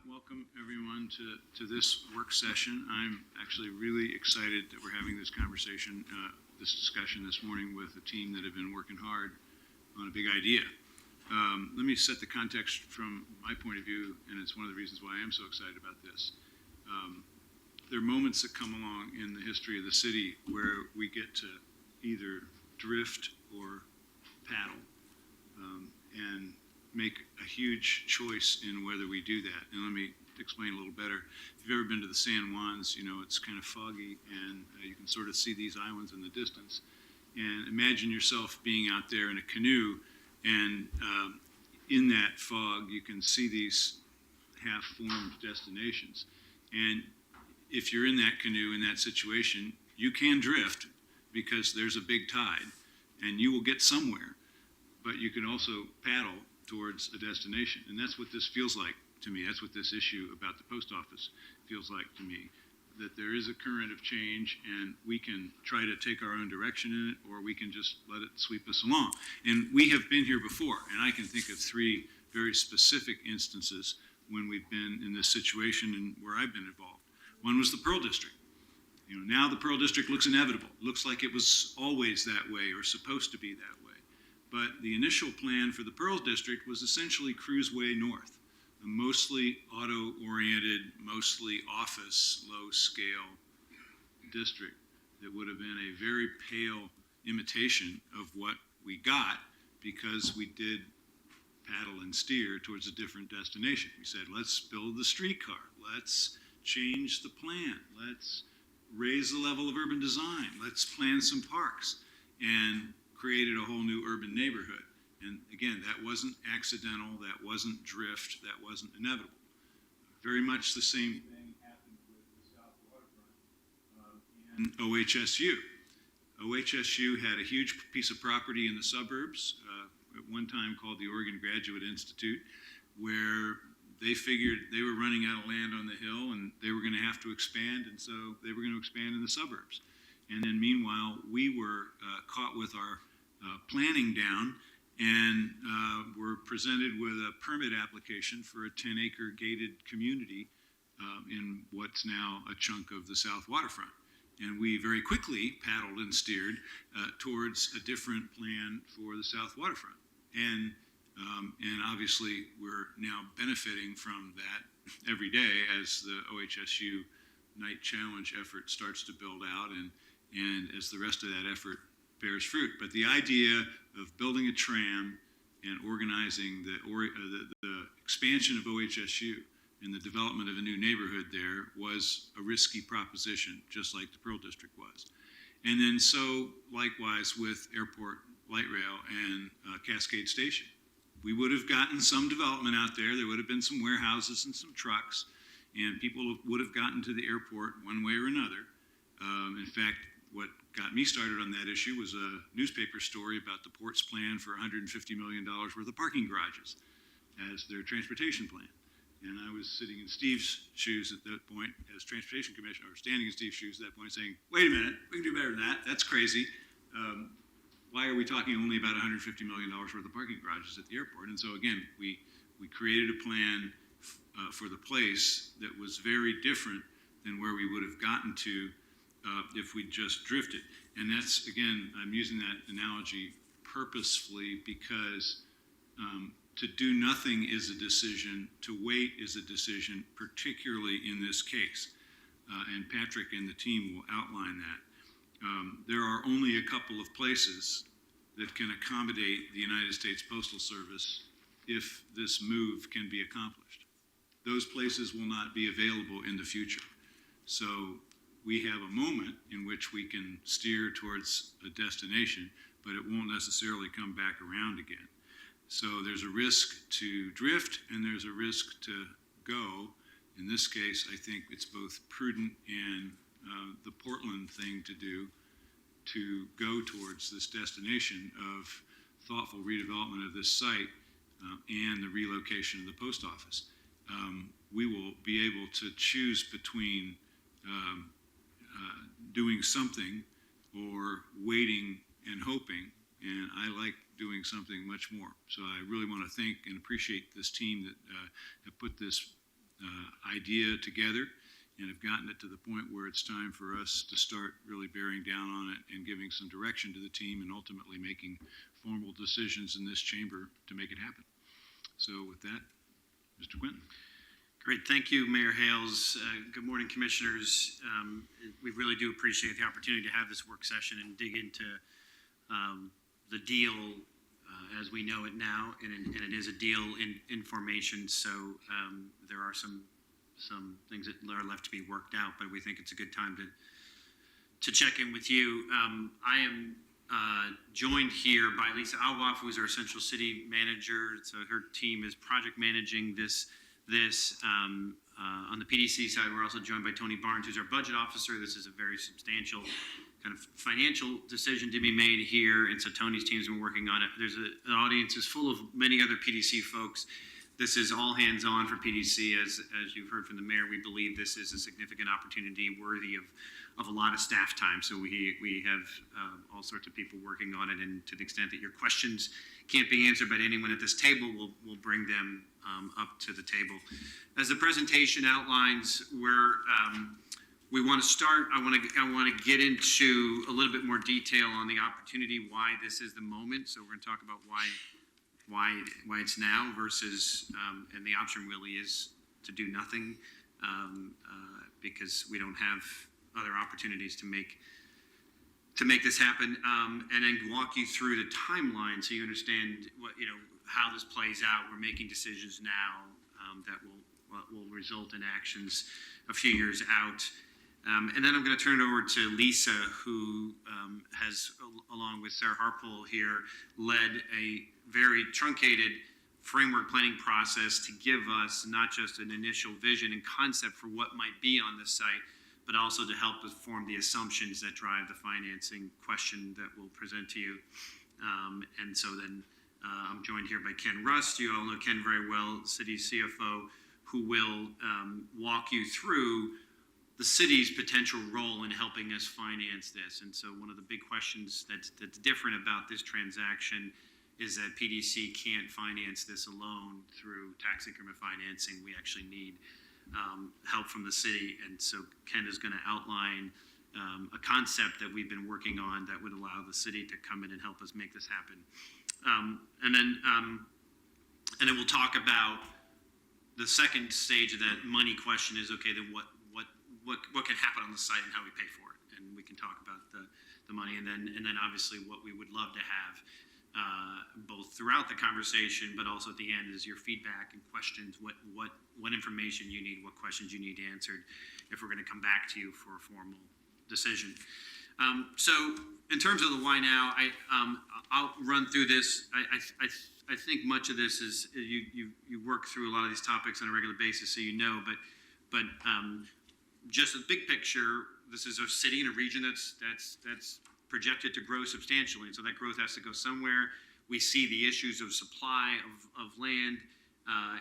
Welcome everyone to this work session. I'm actually really excited that we're having this conversation, this discussion this morning with a team that have been working hard on a big idea. Let me set the context from my point of view, and it's one of the reasons why I am so excited about this. There are moments that come along in the history of the city where we get to either drift or paddle and make a huge choice in whether we do that. And let me explain a little better. If you've ever been to the San Juans, you know, it's kind of foggy and you can sort of see these islands in the distance. And imagine yourself being out there in a canoe, and in that fog you can see these half-formed destinations. And if you're in that canoe in that situation, you can drift because there's a big tide and you will get somewhere, but you can also paddle towards a destination. And that's what this feels like to me. That's what this issue about the post office feels like to me, that there is a current of change and we can try to take our own direction in it, or we can just let it sweep us along. And we have been here before, and I can think of three very specific instances when we've been in this situation and where I've been involved. One was the Pearl District. You know, now the Pearl District looks inevitable. It looks like it was always that way or supposed to be that way. But the initial plan for the Pearl District was essentially Cruiseway North, a mostly auto-oriented, mostly office, low-scale district that would have been a very pale imitation of what we got, because we did paddle and steer towards a different destination. We said, let's build the streetcar, let's change the plan, let's raise the level of urban design, let's plan some parks, and created a whole new urban neighborhood. And again, that wasn't accidental, that wasn't drift, that wasn't inevitable. Very much the same thing happened with the South Waterfront and OHSU. OHSU had a huge piece of property in the suburbs, at one time called the Oregon Graduate Institute, where they figured they were running out of land on the hill and they were going to have to expand, and so they were going to expand in the suburbs. And then meanwhile, we were caught with our planning down and were presented with a permit application for a 10-acre gated community in what's now a chunk of the South Waterfront. And we very quickly paddled and steered towards a different plan for the South Waterfront. And obviously, we're now benefiting from that every day as the OHSU Night Challenge effort starts to build out and as the rest of that effort bears fruit. But the idea of building a tram and organizing the expansion of OHSU and the development of a new neighborhood there was a risky proposition, just like the Pearl District was. And then so likewise with Airport Light Rail and Cascade Station. We would have gotten some development out there. There would have been some warehouses and some trucks, and people would have gotten to the airport one way or another. In fact, what got me started on that issue was a newspaper story about the port's plan for $150 million worth of parking garages as their transportation plan. And I was sitting in Steve's shoes at that point as transportation commissioner, or standing in Steve's shoes at that point saying, wait a minute, we can do better than that. That's crazy. Why are we talking only about $150 million worth of parking garages at the airport? And so again, we created a plan for the place that was very different than where we would have gotten to if we just drifted. And that's, again, I'm using that analogy purposefully because to do nothing is a decision, to wait is a decision, particularly in this case. And Patrick and the team will outline that. There are only a couple of places that can accommodate the United States Postal Service if this move can be accomplished. Those places will not be available in the future. So we have a moment in which we can steer towards a destination, but it won't necessarily come back around again. So there's a risk to drift and there's a risk to go. In this case, I think it's both prudent and the Portland thing to do to go towards this destination of thoughtful redevelopment of this site and the relocation of the post office. We will be able to choose between doing something or waiting and hoping, and I like doing something much more. So I really want to thank and appreciate this team that have put this idea together and have gotten it to the point where it's time for us to start really bearing down on it and giving some direction to the team and ultimately making formal decisions in this chamber to make it happen. So with that, Mr. Quinton. Great. Thank you, Mayor Hales. Good morning, Commissioners. We really do appreciate the opportunity to have this work session and dig into the deal as we know it now, and it is a deal in formation, so there are some things that are left to be worked out, but we think it's a good time to check in with you. I am joined here by Lisa Alwoff, who is our Central City Manager, so her team is project managing this. On the PDC side, we're also joined by Tony Barnes, who's our budget officer. This is a very substantial kind of financial decision to be made here, and so Tony's team's been working on it. There's an audience is full of many other PDC folks. This is all hands-on for PDC. As you've heard from the mayor, we believe this is a significant opportunity worthy of a lot of staff time. So we have all sorts of people working on it, and to the extent that your questions can't be answered by anyone at this table, we'll bring them up to the table. As the presentation outlines, we want to start. I want to get into a little bit more detail on the opportunity, why this is the moment. So we're going to talk about why it's now versus, and the option really is to do nothing, because we don't have other opportunities to make this happen, and then walk you through the timeline so you understand how this plays out. We're making decisions now that will result in actions a few years out. And then I'm going to turn it over to Lisa, who has, along with Sarah Harpole here, led a very truncated framework planning process to give us not just an initial vision and concept for what might be on this site, but also to help us form the assumptions that drive the financing question that we'll present to you. And so then I'm joined here by Ken Rust. You all know Ken very well, city CFO, who will walk you through the city's potential role in helping us finance this. And so one of the big questions that's different about this transaction is that PDC can't finance this alone through tax increment financing. We actually need help from the city. And so Ken is going to outline a concept that we've been working on that would allow the city to come in and help us make this happen. And then we'll talk about the second stage of that money question is, okay, then what can happen on the site and how we pay for it, and we can talk about the money, and then obviously what we would love to have both throughout the conversation, but also at the end is your feedback and questions. What information you need, what questions you need answered, if we're going to come back to you for a formal decision. So in terms of the why now, I'll run through this. I think much of this is you work through a lot of these topics on a regular basis, so you know, but just a big picture, this is a city and a region that's projected to grow substantially, and so that growth has to go somewhere. We see the issues of supply of land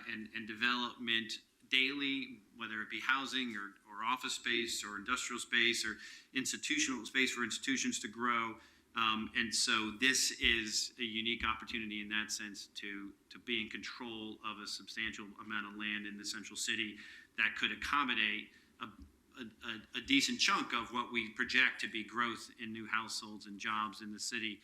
and development daily, whether it be housing or office space or industrial space or institutional space for institutions to grow. And so this is a unique opportunity in that sense to be in control of a substantial amount of land in the central city that could accommodate a decent chunk of what we project to be growth in new households and jobs in the city.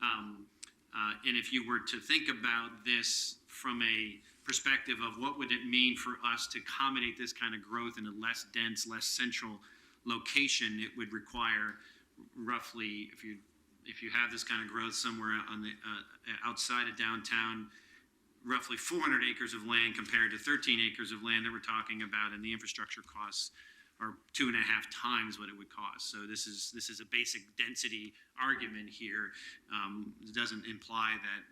And if you were to think about this from a perspective of what would it mean for us to accommodate this kind of growth in a less dense, less central location, it would require roughly, if you have this kind of growth somewhere on the outside of downtown, roughly 400 acres of land compared to 13 acres of land that we're talking about, and the infrastructure costs are 2.5 times what it would cost. So this is a basic density argument here. It doesn't imply that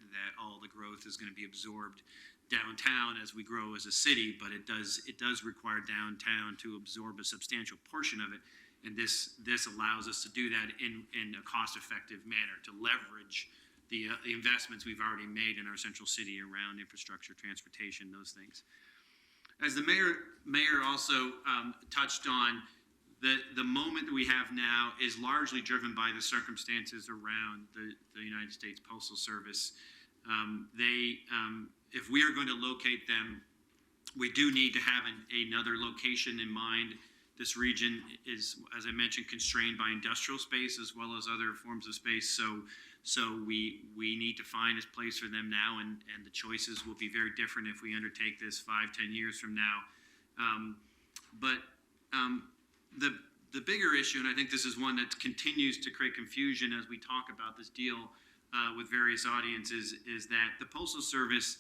all the growth is going to be absorbed downtown as we grow as a city, but it does require downtown to absorb a substantial portion of it. And this allows us to do that in a cost-effective manner, to leverage the investments we've already made in our central city around infrastructure, transportation, those things. As the mayor also touched on, the moment that we have now is largely driven by the circumstances around the United States Postal Service. If we are going to locate them, we do need to have another location in mind. This region is, as I mentioned, constrained by industrial space as well as other forms of space. So we need to find a place for them now, and the choices will be very different if we undertake this 5-10 years from now. The bigger issue, and I think this is one that continues to create confusion as we talk about this deal with various audiences, is that the Postal Service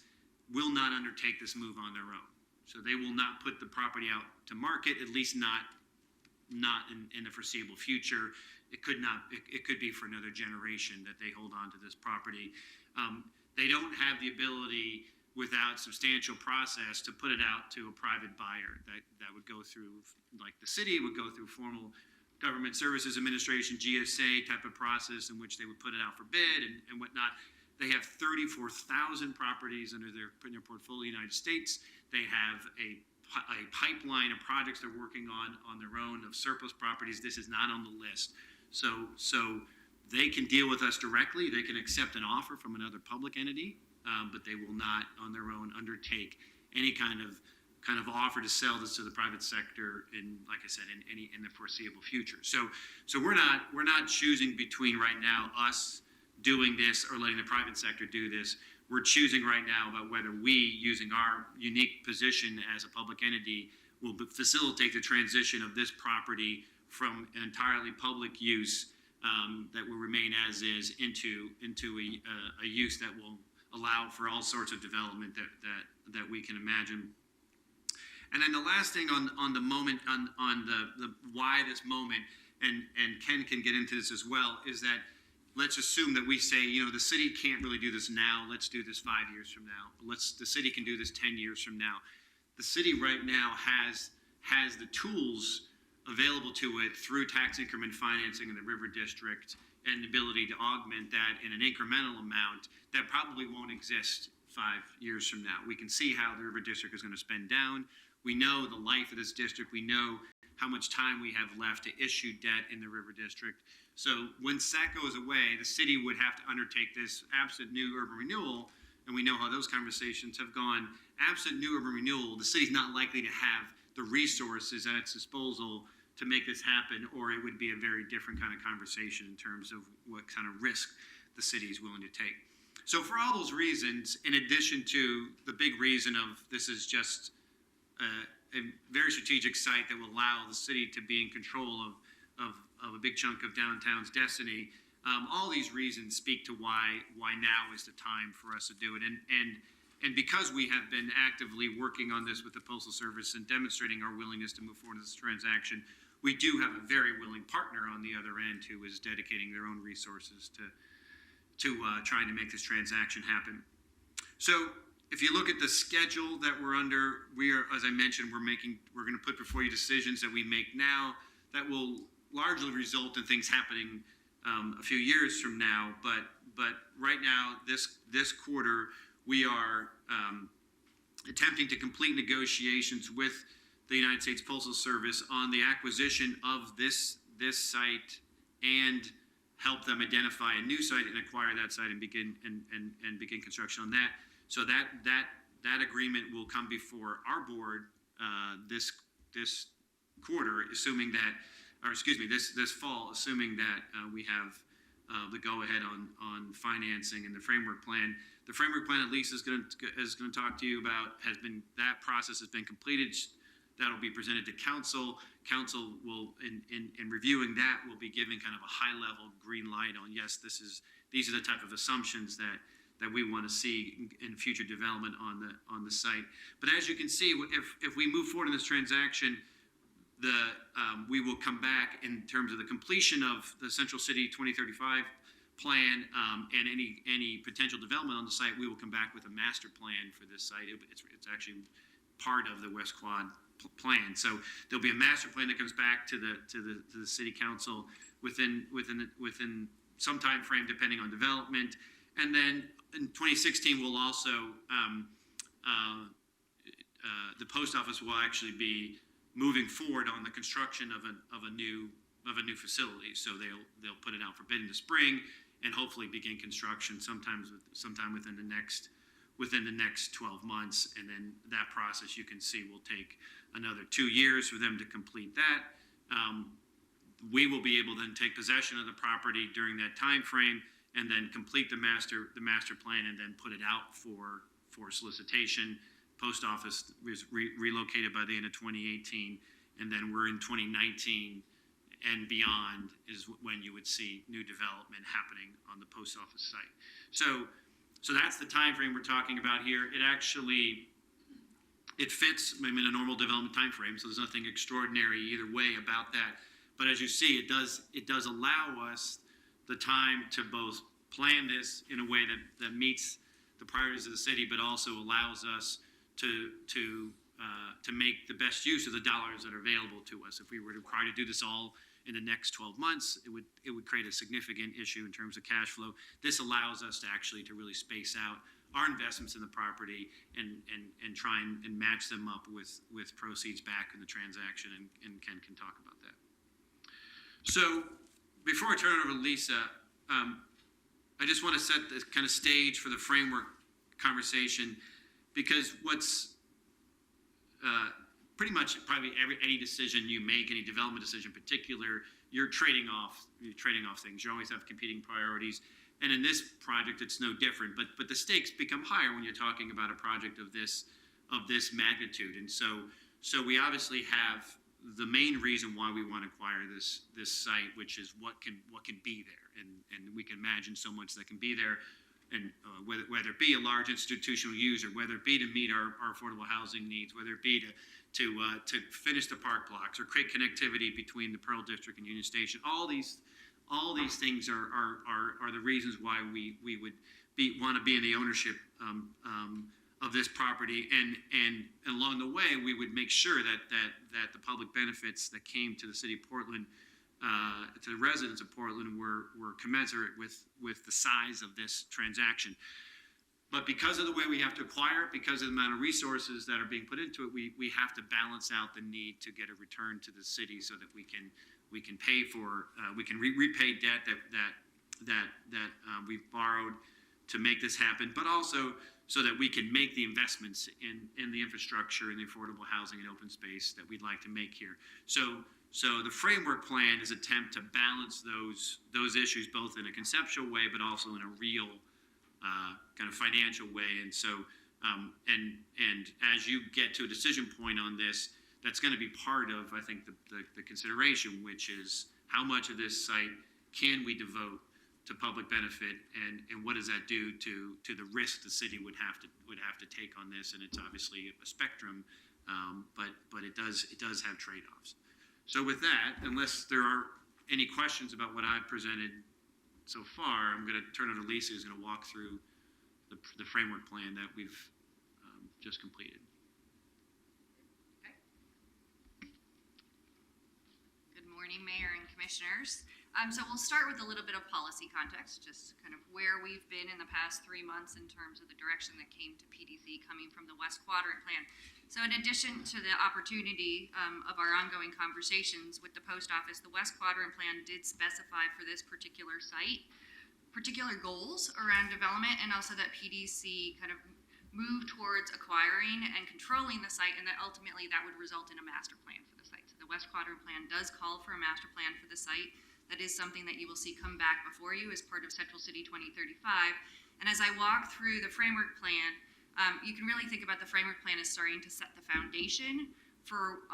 will not undertake this move on their own. So they will not put the property out to market, at least not in the foreseeable future. It could be for another generation that they hold on to this property. They don't have the ability, without substantial process, to put it out to a private buyer that would go through, like the city would go through formal Government Services Administration, GSA type of process in which they would put it out for bid and whatnot. They have 34,000 properties in their portfolio in the United States. They have a pipeline of projects they're working on their own of surplus properties. This is not on the list. So they can deal with us directly. They can accept an offer from another public entity, but they will not on their own undertake any kind of offer to sell this to the private sector in, like I said, in the foreseeable future. So we're not choosing between right now us doing this or letting the private sector do this. We're choosing right now about whether we, using our unique position as a public entity, will facilitate the transition of this property from an entirely public use that will remain as is into a use that will allow for all sorts of development that we can imagine. And then the last thing on the moment, on the why this moment, and Ken can get into this as well, is that let's assume that we say, the city can't really do this now. Let's do this 5 years from now. The city can do this 10 years from now. The city right now has the tools available to it through tax increment financing in the River District and the ability to augment that in an incremental amount that probably won't exist 5 years from now. We can see how the River District is going to spend down. We know the life of this district. We know how much time we have left to issue debt in the River District. So when SAC goes away, the city would have to undertake this absent new urban renewal, and we know how those conversations have gone. Absent new urban renewal, the city's not likely to have the resources at its disposal to make this happen, or it would be a very different kind of conversation in terms of what kind of risk the city is willing to take. So for all those reasons, in addition to the big reason of this is just a very strategic site that will allow the city to be in control of a big chunk of downtown's destiny, all these reasons speak to why now is the time for us to do it. And because we have been actively working on this with the Postal Service and demonstrating our willingness to move forward in this transaction, we do have a very willing partner on the other end who is dedicating their own resources to trying to make this transaction happen. So if you look at the schedule that we're under, we are, as I mentioned, we're going to put before you decisions that we make now that will largely result in things happening a few years from now. But right now, this quarter, we are attempting to complete negotiations with the United States Postal Service on the acquisition of this site and help them identify a new site and acquire that site and begin construction on that. So that agreement will come before our board this quarter, assuming that, or excuse me, this fall, assuming that we have the go-ahead on financing and the framework plan. The framework plan, at least, is going to talk to you about that process has been completed. That'll be presented to council. Council will, in reviewing that, will be giving kind of a high-level green light on, yes, these are the type of assumptions that we want to see in future development on the site. But as you can see, if we move forward in this transaction, we will come back in terms of the completion of the Central City 2035 plan and any potential development on the site. We will come back with a master plan for this site. It's actually part of the West Quad plan. So there'll be a master plan that comes back to the city council within some time frame, depending on development. And then in 2016, we'll also the post office will actually be moving forward on the construction of a new facility. So they'll put it out for bid in the spring and hopefully begin construction sometime within the next 12 months. And then that process, you can see, will take another 2 years for them to complete that. We will be able to then take possession of the property during that time frame and then complete the master plan and then put it out for solicitation. Post office was relocated by the end of 2018, and then we're in 2019 and beyond is when you would see new development happening on the post office site. So that's the time frame we're talking about here. It fits maybe in a normal development time frame, so there's nothing extraordinary either way about that. But as you see, it does allow us the time to both plan this in a way that meets the priorities of the city, but also allows us to make the best use of the dollars that are available to us. If we were required to do this all in the next 12 months, it would create a significant issue in terms of cash flow. This allows us to really space out our investments in the property and try and match them up with proceeds back in the transaction, and Ken can talk about that. So before I turn it over to Lisa, I just want to set the kind of stage for the framework conversation, because what's pretty much probably any decision you make, any development decision in particular, you're trading off things. You always have competing priorities. And in this project, it's no different. But the stakes become higher when you're talking about a project of this magnitude. And so we obviously have the main reason why we want to acquire this site, which is what can be there, and we can imagine so much that can be there, and whether it be a large institutional use, or whether it be to meet our affordable housing needs, whether it be to finish the park blocks or create connectivity between the Pearl District and Union Station. All these things are the reasons why we would want to be in the ownership of this property, and along the way we would make sure that the public benefits that came to the city of Portland, to the residents of Portland, were commensurate with the size of this transaction. But because of the way we have to acquire it, because of the amount of resources that are being put into it, we have to balance out the need to get a return to the city so that we can pay for, we can repay debt that we've borrowed to make this happen, but also so that we can make the investments in the infrastructure and the affordable housing and open space that we'd like to make here. So the framework plan is an attempt to balance those issues, both in a conceptual way, but also in a real kind of financial way. And so, and as you get to a decision point on this, that's going to be part of, I think, the consideration, which is how much of this site can we devote to public benefit, and what does that do to the risk the city would have to take on this? And it's obviously a spectrum, but it does have trade-offs. So with that, unless there are any questions about what I've presented so far, I'm going to turn it to Lisa, who's going to walk through the framework plan that we've just completed. Okay. Good morning, Mayor and Commissioners. So we'll start with a little bit of policy context, just kind of where we've been in the past 3 months in terms of the direction that came to PDC coming from the West Quadrant Plan. So in addition to the opportunity of our ongoing conversations with the post office, the West Quadrant Plan did specify for this particular site particular goals around development, and also that PDC kind of move towards acquiring and controlling the site, and that ultimately that would result in a master plan for the site. So the West Quadrant Plan does call for a master plan for the site. That is something that you will see come back before you as part of Central City 2035. And as I walk through the framework plan, you can really think about the framework plan as starting to set the foundation for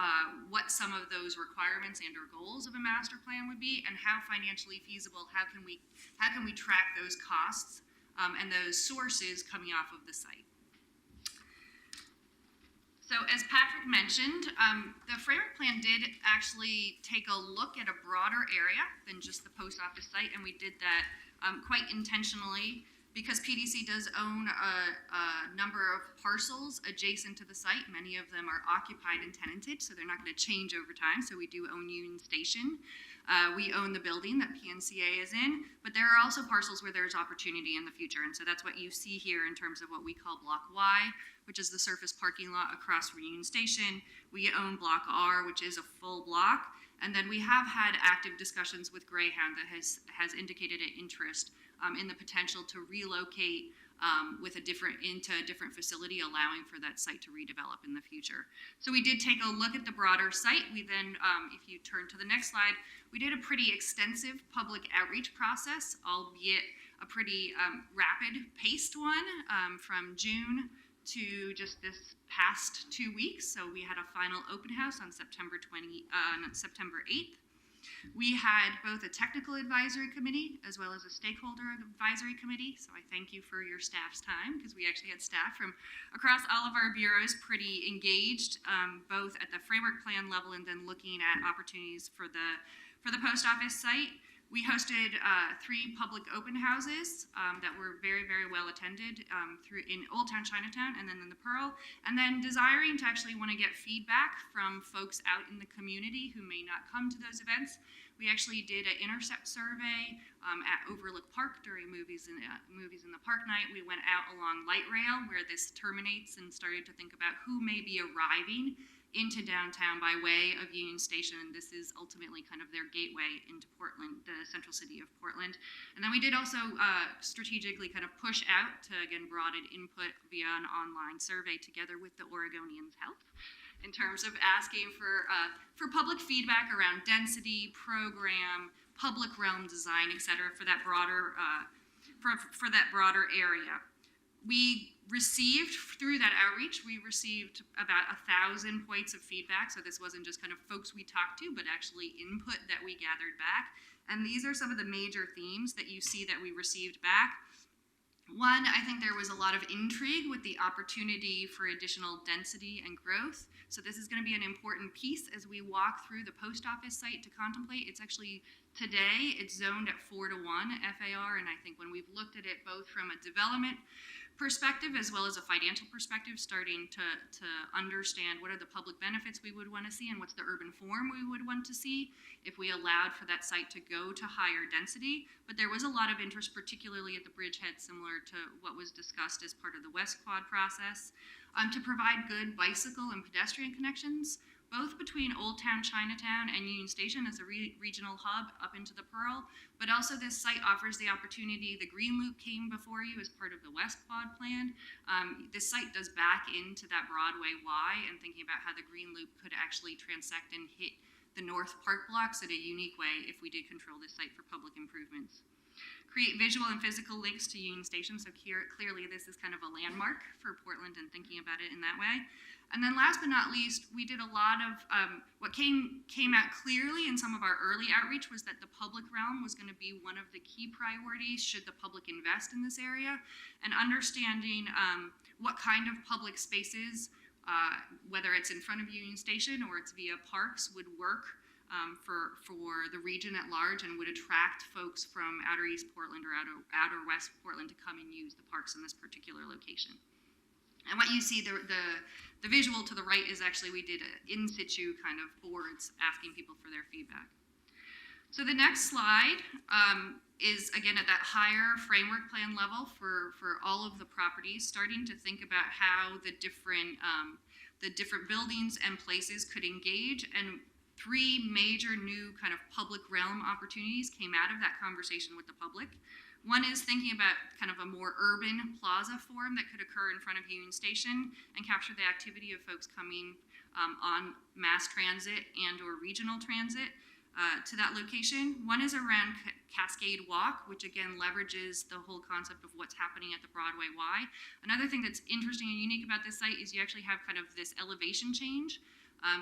what some of those requirements and or goals of a master plan would be, and how financially feasible, how can we track those costs and those sources coming off of the site. So as Patrick mentioned, the framework plan did actually take a look at a broader area than just the post office site, and we did that quite intentionally Because PDC does own a number of parcels adjacent to the site, many of them are occupied and tenanted, so they're not going to change over time. So we do own Union Station. We own the building that PNCA is in, but there are also parcels where there's opportunity in the future. And so that's what you see here in terms of what we call Block Y, which is the surface parking lot across from Union Station. We own Block R, which is a full block. And then we have had active discussions with Greyhound that has indicated an interest in the potential to relocate into a different facility, allowing for that site to redevelop in the future. So we did take a look at the broader site. We then, if you turn to the next slide, we did a pretty extensive public outreach process, albeit a pretty rapid-paced one from June to just this past 2 weeks. So we had a final open house on September 8th. We had both a technical advisory committee as well as a stakeholder advisory committee. So I thank you for your staff's time, because we actually had staff from across all of our bureaus pretty engaged, both at the framework plan level and then looking at opportunities for the post office site. We hosted 3 public open houses that were very, very well attended in Old Town Chinatown and then in the Pearl. And then desiring to actually want to get feedback from folks out in the community who may not come to those events, we actually did an intercept survey at Overlook Park during movies in the park night. We went out along light rail where this terminates and started to think about who may be arriving into downtown by way of Union Station. This is ultimately kind of their gateway into Portland, the central city of Portland. And then we did also strategically kind of push out to, again, broaden input via an online survey together with the Oregonians' help in terms of asking for public feedback around density, program, public realm design, et cetera, for that broader, for that broader area. We received, through that outreach, we received about 1,000 points of feedback. So this wasn't just kind of folks we talked to, but actually input that we gathered back. And these are some of the major themes that you see that we received back. One, I think there was a lot of intrigue with the opportunity for additional density and growth. So this is going to be an important piece as we walk through the post office site to contemplate. It's actually, today, it's zoned at 4:1 FAR. And I think when we've looked at it both from a development perspective as well as a financial perspective, starting to understand what are the public benefits we would want to see and what's the urban form we would want to see if we allowed for that site to go to higher density. But there was a lot of interest, particularly at the bridgehead, similar to what was discussed as part of the West Quad process, to provide good bicycle and pedestrian connections, both between Old Town Chinatown and Union Station as a regional hub up into the Pearl. But also this site offers the opportunity, the Green Loop came before you as part of the West Quad plan. This site does back into that Broadway Y, and thinking about how the Green Loop could actually transect and hit the North Park blocks in a unique way if we did control this site for public improvements. Create visual and physical links to Union Station. So clearly this is kind of a landmark for Portland and thinking about it in that way. And then last but not least, we did a lot of, what came out clearly in some of our early outreach was that the public realm was going to be one of the key priorities should the public invest in this area, and understanding what kind of public spaces, whether it's in front of Union Station or it's via parks, would work for the region at large and would attract folks from outer East Portland or outer West Portland to come and use the parks in this particular location. And what you see, the visual to the right is actually, we did in situ kind of boards asking people for their feedback. So the next slide is, again, at that higher framework plan level for all of the properties, starting to think about how the different buildings and places could engage. And 3 major new kind of public realm opportunities came out of that conversation with the public. One is thinking about kind of a more urban plaza form that could occur in front of Union Station and capture the activity of folks coming on mass transit and or regional transit to that location. One is around Cascade Walk, which again leverages the whole concept of what's happening at the Broadway Y. Another thing that's interesting and unique about this site is you actually have kind of this elevation change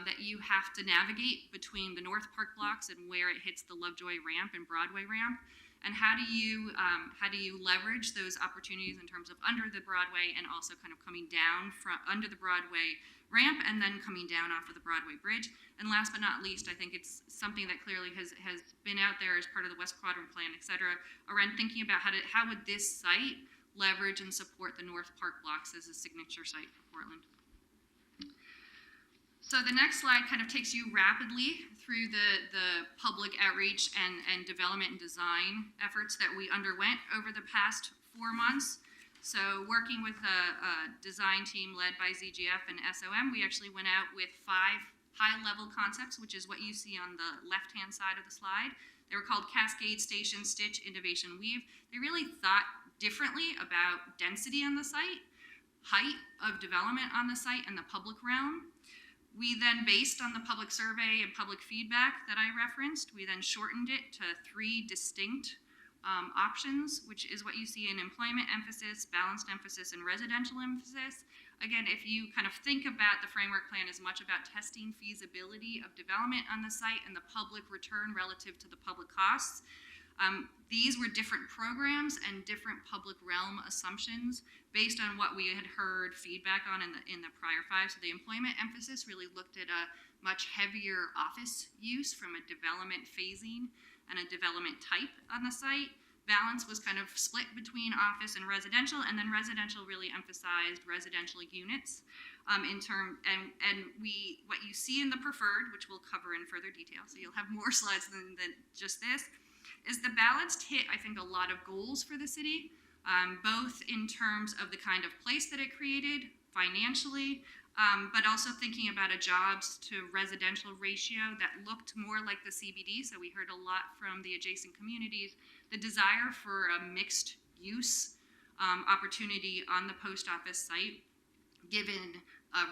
that you have to navigate between the North Park blocks and where it hits the Lovejoy ramp and Broadway ramp. And how do you leverage those opportunities in terms of under the Broadway and also kind of coming down from under the Broadway ramp and then coming down off of the Broadway bridge? And last but not least, I think it's something that clearly has been out there as part of the West Quadrant plan, et cetera, around thinking about how would this site leverage and support the North Park blocks as a signature site for Portland. So the next slide kind of takes you rapidly through the public outreach and development and design efforts that we underwent over the past 4 months. So working with a design team led by ZGF and SOM, we actually went out with 5 high-level concepts, which is what you see on the left-hand side of the slide. They were called Cascade, Station, Stitch, Innovation, Weave. They really thought differently about density on the site, height of development on the site, and the public realm. We then, based on the public survey and public feedback that I referenced, we then shortened it to 3 distinct options, which is what you see in employment emphasis, balanced emphasis, and residential emphasis. Again, if you kind of think about the framework plan as much about testing feasibility of development on the site and the public return relative to the public costs, these were different programs and different public realm assumptions based on what we had heard feedback on in the prior 5. So the employment emphasis really looked at a much heavier office use from a development phasing and a development type on the site. Balance was kind of split between office and residential, and then residential really emphasized residential units what you see in the preferred, which we'll cover in further detail, so you'll have more slides than just this, is the balanced hit, I think, a lot of goals for the city, both in terms of the kind of place that it created financially, but also thinking about a jobs to residential ratio that looked more like the CBD. So we heard a lot from the adjacent communities, the desire for a mixed use opportunity on the post office site, given a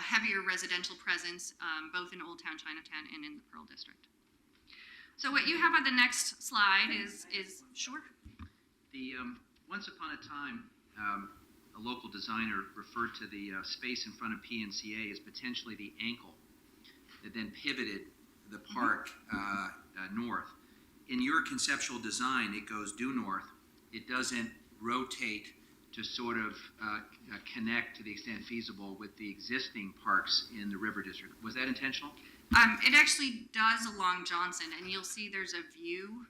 heavier residential presence both in Old Town Chinatown and in the Pearl District. So what you have on the next slide is sure. The once upon a time, a local designer referred to the space in front of PNCA as potentially the ankle that then pivoted the park north. In your conceptual design, it goes due north. It doesn't rotate to sort of connect to the extent feasible with the existing parks in the River District. Was that intentional? It actually does along Johnson, and you'll see there's a view.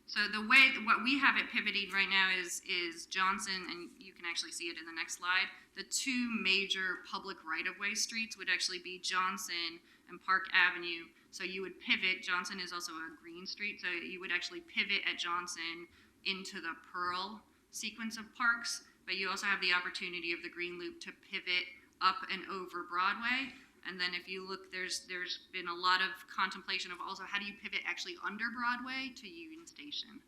So what we have it pivoting right now is Johnson, and you can actually see it in the next slide. The 2 major public right-of-way streets would actually be Johnson and Park Avenue. So you would pivot. Johnson is also a green street, so you would actually pivot at Johnson into the Pearl sequence of parks. But you also have the opportunity of the Green Loop to pivot up and over Broadway. And then if you look, there's been a lot of contemplation of also how do you pivot actually under Broadway to Union Station.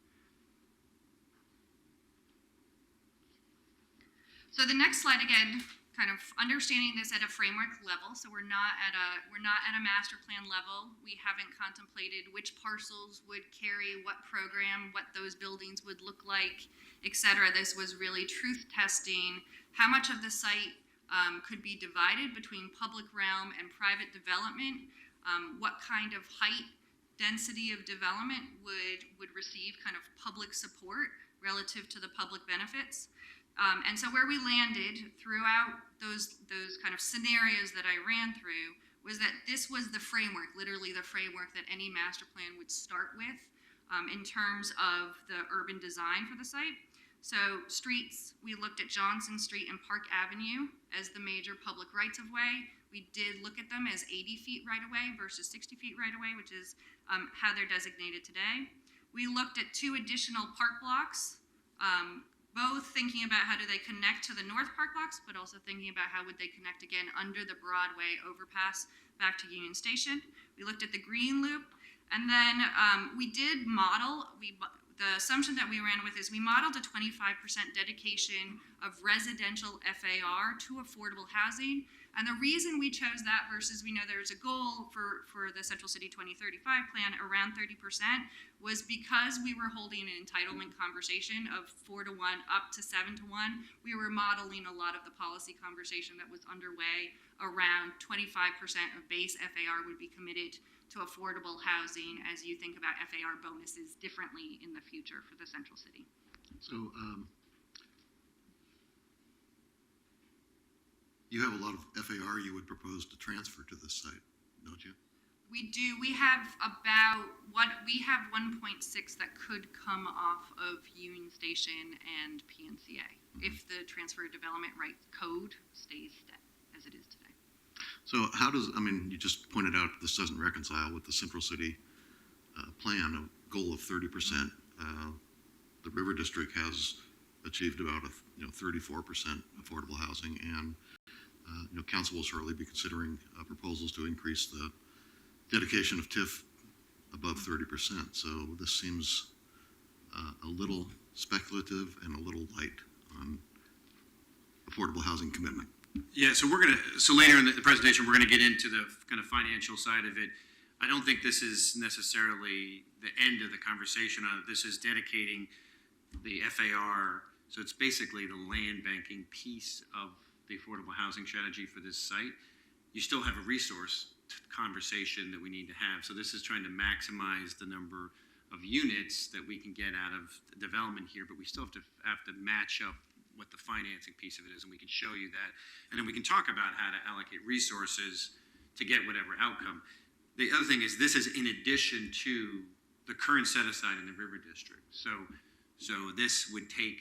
So the next slide, again, kind of understanding this at a framework level. So we're not at a master plan level. We haven't contemplated which parcels would carry what program, what those buildings would look like, etc. This was really truth testing how much of the site could be divided between public realm and private development, what kind of height density of development would receive kind of public support relative to the public benefits. And so where we landed throughout those kind of scenarios that I ran through was that this was the framework, literally the framework that any master plan would start with in terms of the urban design for the site. So streets, we looked at Johnson Street and Park Avenue as the major public rights of way. We did look at them as 80 feet right away versus 60 feet right away, which is how they're designated today. We looked at 2 additional park blocks, both thinking about how do they connect to the North Park blocks, but also thinking about how would they connect again under the Broadway overpass back to Union Station. We looked at the Green Loop, and then we did model, the assumption that we ran with is we modeled a 25% dedication of residential FAR to affordable housing. And the reason we chose that versus we know there's a goal for the Central City 2035 plan around 30% was because we were holding an entitlement conversation of 4-to-1 up to 7-to-1. We were modeling a lot of the policy conversation that was underway around 25% of base FAR would be committed to affordable housing as you think about FAR bonuses differently in the future for the Central City. So you have a lot of FAR you would propose to transfer to this site, don't you? We have about we have 1.6 that could come off of Union Station and PNCA if the transfer development rights code stays as it is today. So how does, I mean, you just pointed out this doesn't reconcile with the Central City plan, a goal of 30%. The River District has achieved about 34% affordable housing, and council will shortly be considering proposals to increase the dedication of TIF above 30%. So this seems a little speculative and a little light on affordable housing commitment. Yeah, so so later in the presentation, we're gonna get into the kind of financial side of it. I don't think this is necessarily the end of the conversation on it. This is dedicating the FAR, so it's basically the land banking piece of the affordable housing strategy for this site. You still have a resource conversation that we need to have. So this is trying to maximize the number of units that we can get out of the development here, but we still have to match up what the financing piece of it is, and we can show you that. And then we can talk about how to allocate resources to get whatever outcome. The other thing is this is in addition to the current set aside in the River District. So this would take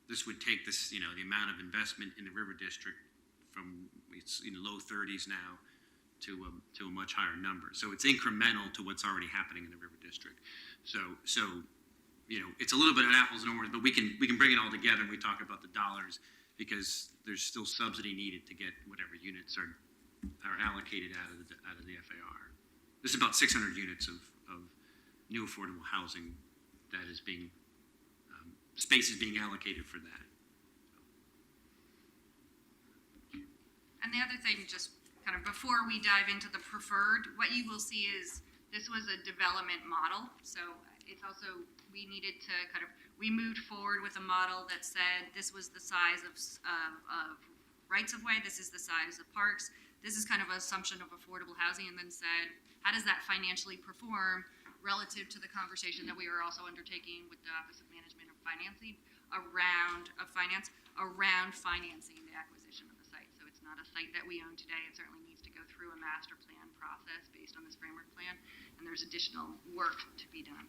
this, the amount of investment in the River District from it's in the low 30s now to a much higher number. So it's incremental to what's already happening in the River District. So it's a little bit of apples and oranges, but we can bring it all together and we talk about the dollars because there's still subsidy needed to get whatever units are allocated out of the FAR. There's about 600 units of new affordable housing that is being space is being allocated for that. And the other thing, just kind of before we dive into the preferred, what you will see is this was a development model. So it's also, we needed to we moved forward with a model that said this was the size of rights of way, this is the size of parks, this is kind of an assumption of affordable housing, and then said, how does that financially perform relative to the conversation that we are also undertaking with the Office of Management and Financing around financing the acquisition of the site. So it's not a site that we own today. It certainly needs to go through a master plan process based on this framework plan, and there's additional work to be done.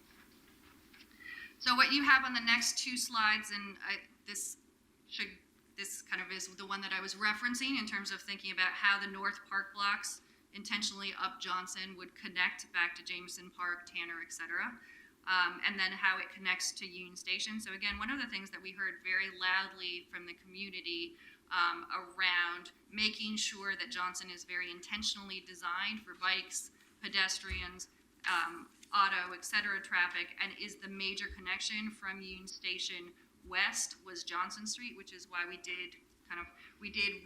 So what you have on the next two slides, and this kind of is the one that I was referencing in terms of thinking about how the North Park blocks intentionally up Johnson would connect back to Jameson Park, Tanner, et cetera, and then how it connects to Union Station. So again, one of the things that we heard very loudly from the community around making sure that Johnson is very intentionally designed for bikes, pedestrians, auto, et cetera, traffic, and is the major connection from Union Station west was Johnson Street, which is why we did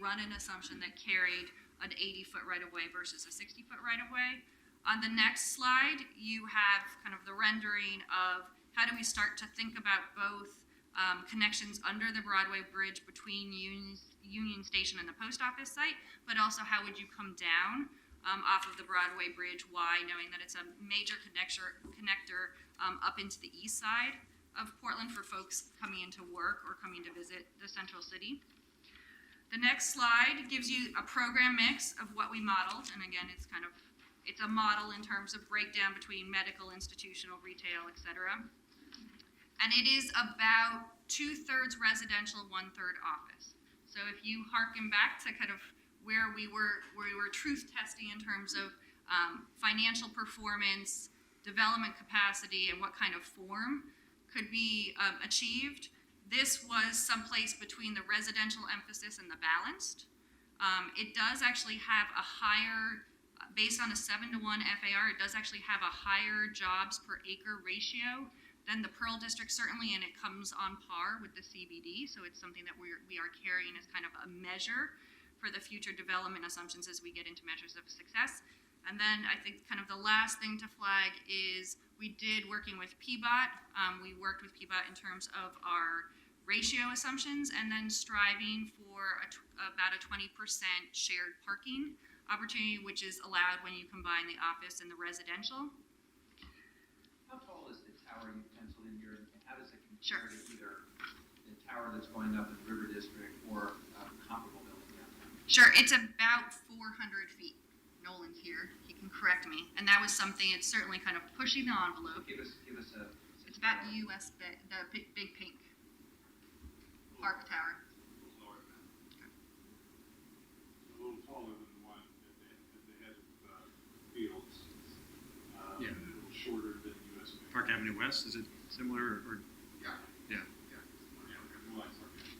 run an assumption that carried an 80-foot right-of-way versus a 60-foot right-of-way. On the next slide, you have kind of the rendering of how do we start to think about both connections under the Broadway Bridge between Union Station and the post office site, but also how would you come down off of the Broadway Bridge? Why, knowing that it's a major connector up into the east side of Portland for folks coming into work or coming to visit the central city. The next slide gives you a program mix of what we modeled, and again, it's a model in terms of breakdown between medical, institutional, retail, et cetera. And it is about 2/3 residential, 1/3 office. So if you harken back to kind of where we were truth testing in terms of financial performance, development capacity, and what kind of form could be achieved, this was someplace between the residential emphasis and the balanced. It does actually have a higher, based on a 7-to-1 FAR, it does actually have a higher jobs per acre ratio than the Pearl District, certainly, and it comes on par with the CBD. So it's something that we are carrying as kind of a measure for the future development assumptions as we get into measures of success. And then I think kind of the last thing to flag is we did working with PBOT. We worked with PBOT in terms of our ratio assumptions and then striving for about a 20% shared parking opportunity, which is allowed when you combine the office and the residential. How tall is the tower you penciled in here, and how does it Sure. compare to either the tower that's going up in the River District or a comparable building downtown? Sure, it's about 400 feet. Nolan's here, he can correct me. And that was something, it's certainly kind of pushing the envelope. Give us a. It's about US, the big pink park tower. A little taller than the one at the head of Fields. Yeah. And a little shorter than US. Park Avenue West, is it similar or? Yeah. Yeah. Yeah. More like Park Avenue.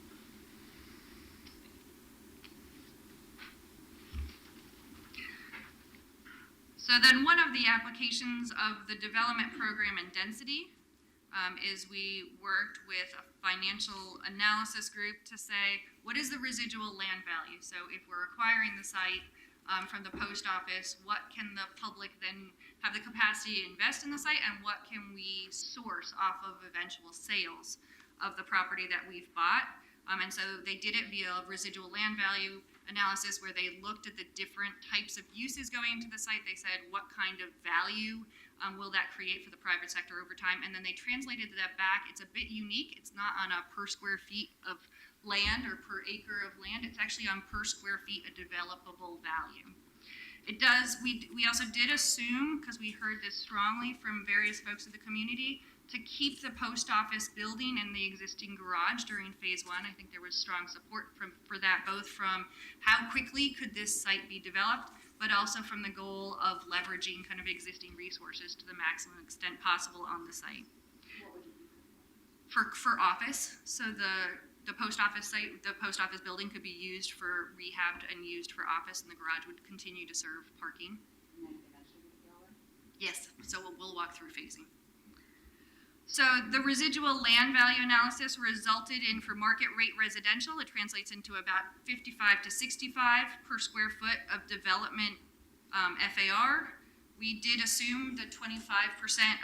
So then one of the applications of the development program and density is we worked with a financial analysis group to say, what is the residual land value? So if we're acquiring the site from the post office, what can the public then have the capacity to invest in the site, and what can we source off of eventual sales of the property that we've bought? And so they did it via a residual land value analysis where they looked at the different types of uses going into the site. They said, what kind of value will that create for the private sector over time? And then they translated that back. It's a bit unique. It's not on a per square feet of land or per acre of land. It's actually on per square feet a developable value. It does, we also did assume, because we heard this strongly from various folks in the community, to keep the post office building and the existing garage during phase one. I think there was strong support for that, both from how quickly could this site be developed, but also from the goal of leveraging kind of existing resources to the maximum extent possible on the site. For office, so the post office site, the post office building could be used for rehabbed and used for office, and the garage would continue to serve parking. And then eventually with the yellow? Yes, so we'll walk through phasing. So the residual land value analysis resulted in, for market rate residential, it translates into about 55 to 65 per square foot of development FAR. We did assume that 25%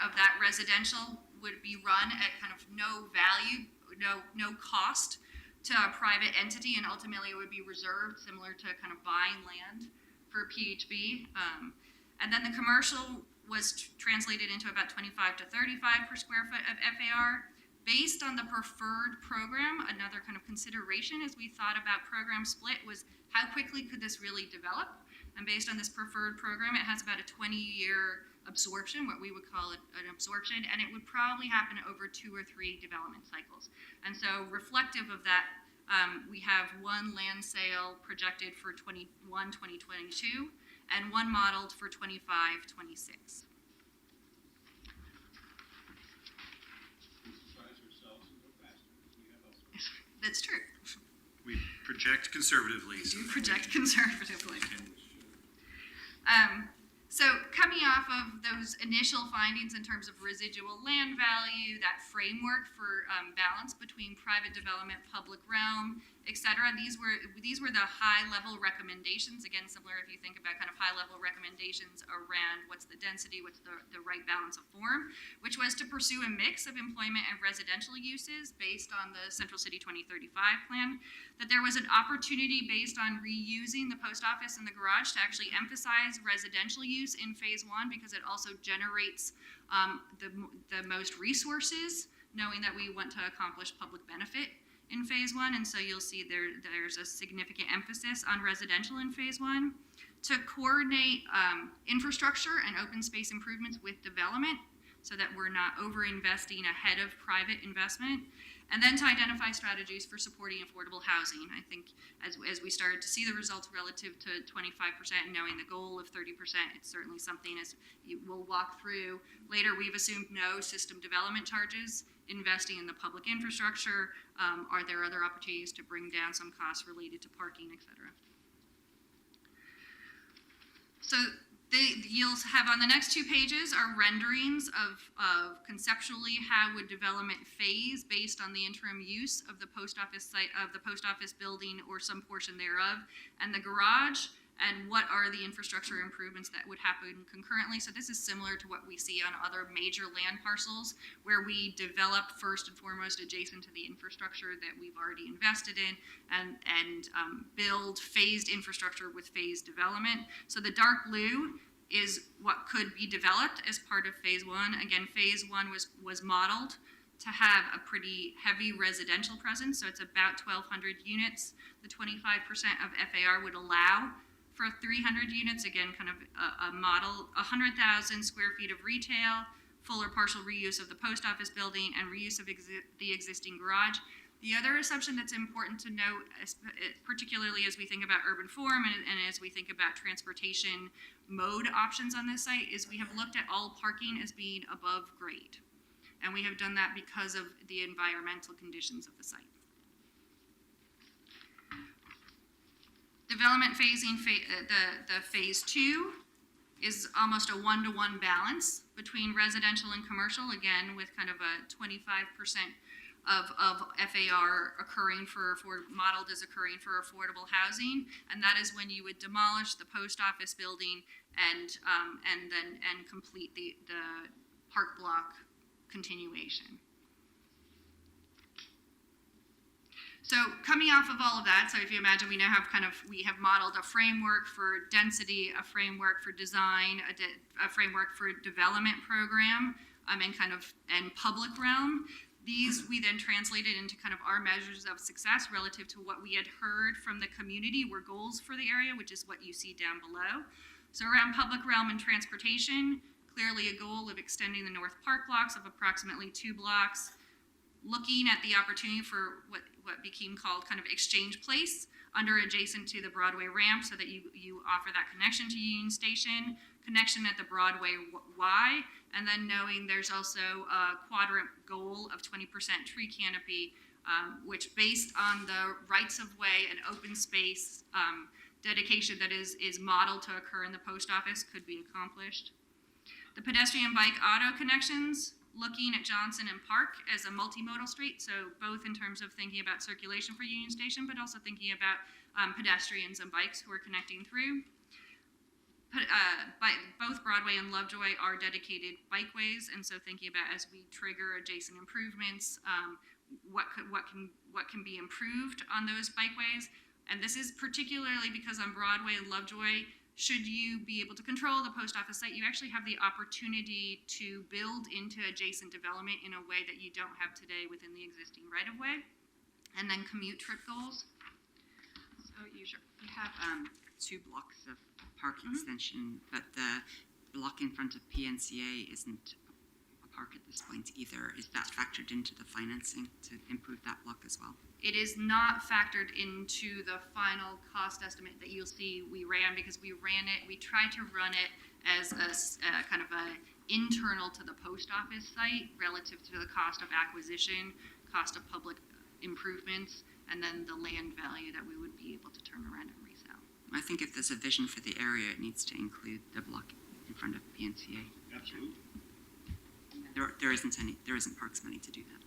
of that residential would be run at kind of no value, no cost to a private entity, and ultimately it would be reserved, similar to kind of buying land for PHB. And then the commercial was translated into about 25 to 35 per square foot of FAR. Based on the preferred program, another kind of consideration as we thought about program split was how quickly could this really develop? And based on this preferred program, it has about a 20-year absorption, what we would call an absorption, and it would probably happen over 2 or 3 development cycles. And so reflective of that, we have one land sale projected for 2022, and one modeled for 25-26. Surprise ourselves and go faster. We have elsewhere. That's true. We project conservatively. We do project conservatively. And So coming off of those initial findings in terms of residual land value, that framework for balance between private development, public realm, et cetera, these were the high-level recommendations. Again, similar if you think about kind of high-level recommendations around what's the density, what's the right balance of form, which was to pursue a mix of employment and residential uses based on the Central City 2035 plan, that there was an opportunity based on reusing the post office and the garage to actually emphasize residential use in phase one because it also generates the most resources, knowing that we want to accomplish public benefit in phase one. And so you'll see there's a significant emphasis on residential in phase one. To coordinate infrastructure and open space improvements with development so that we're not over-investing ahead of private investment. And then to identify strategies for supporting affordable housing. I think as we started to see the results relative to 25% and knowing the goal of 30%, it's certainly something as we'll walk through later. We've assumed no system development charges, investing in the public infrastructure. Are there other opportunities to bring down some costs related to parking, et cetera? So you'll have on the next 2 pages are renderings of conceptually how would development phase based on the interim use of the post office site, of the post office building or some portion thereof, and the garage, and what are the infrastructure improvements that would happen concurrently. So this is similar to what we see on other major land parcels where we develop first and foremost adjacent to the infrastructure that we've already invested in and build phased infrastructure with phased development. So the dark blue is what could be developed as part of phase one. Again, phase one was modeled to have a pretty heavy residential presence, so it's about 1,200 units. The 25% of FAR would allow for 300 units, again, kind of a model, 100,000 square feet of retail, full or partial reuse of the post office building, and reuse of the existing garage. The other assumption that's important to note, particularly as we think about urban form and as we think about transportation mode options on this site, is we have looked at all parking as being above grade. And we have done that because of the environmental conditions of the site. Development phasing, the phase 2 is almost a 1-to-1 balance between residential and commercial, again, with kind of a 25% of FAR modeled as occurring for affordable housing, and that is when you would demolish the post office building and complete the park block continuation. So coming off of all of that, so if you imagine we have modeled a framework for density, a framework for design, a framework for development program, and public realm. These we then translated into kind of our measures of success relative to what we had heard from the community were goals for the area, which is what you see down below. So around public realm and transportation, clearly a goal of extending the North Park blocks of approximately 2 blocks, looking at the opportunity for what became called kind of Exchange Place adjacent to the Broadway ramp so that you offer that connection to Union Station, connection at the Broadway Y, and then knowing there's also a quadrant goal of 20% tree canopy, which based on the rights of way and open space dedication that is modeled to occur in the post office could be accomplished. The pedestrian bike auto connections, looking at Johnson and Park as a multimodal street, so both in terms of thinking about circulation for Union Station, but also thinking about pedestrians and bikes who are connecting through. Both Broadway and Lovejoy are dedicated bikeways, and so thinking about as we trigger adjacent improvements, what can be improved on those bikeways. And this is particularly because on Broadway and Lovejoy, should you be able to control the post office site, you actually have the opportunity to build into adjacent development in a way that you don't have today within the existing right-of-way. And then commute trip goals. So you have 2 blocks of park extension, but the block in front of PNCA isn't a park at this point either. Is that factored into the financing to improve that block as well? It is not factored into the final cost estimate that you'll see we ran, because we tried to run it as a kind of a internal to the post office site relative to the cost of acquisition, cost of public improvements, and then the land value that we would be able to turn around and resell. I think if there's a vision for the area, it needs to include the block in front of PNCA. Absolutely. There isn't parks money to do that.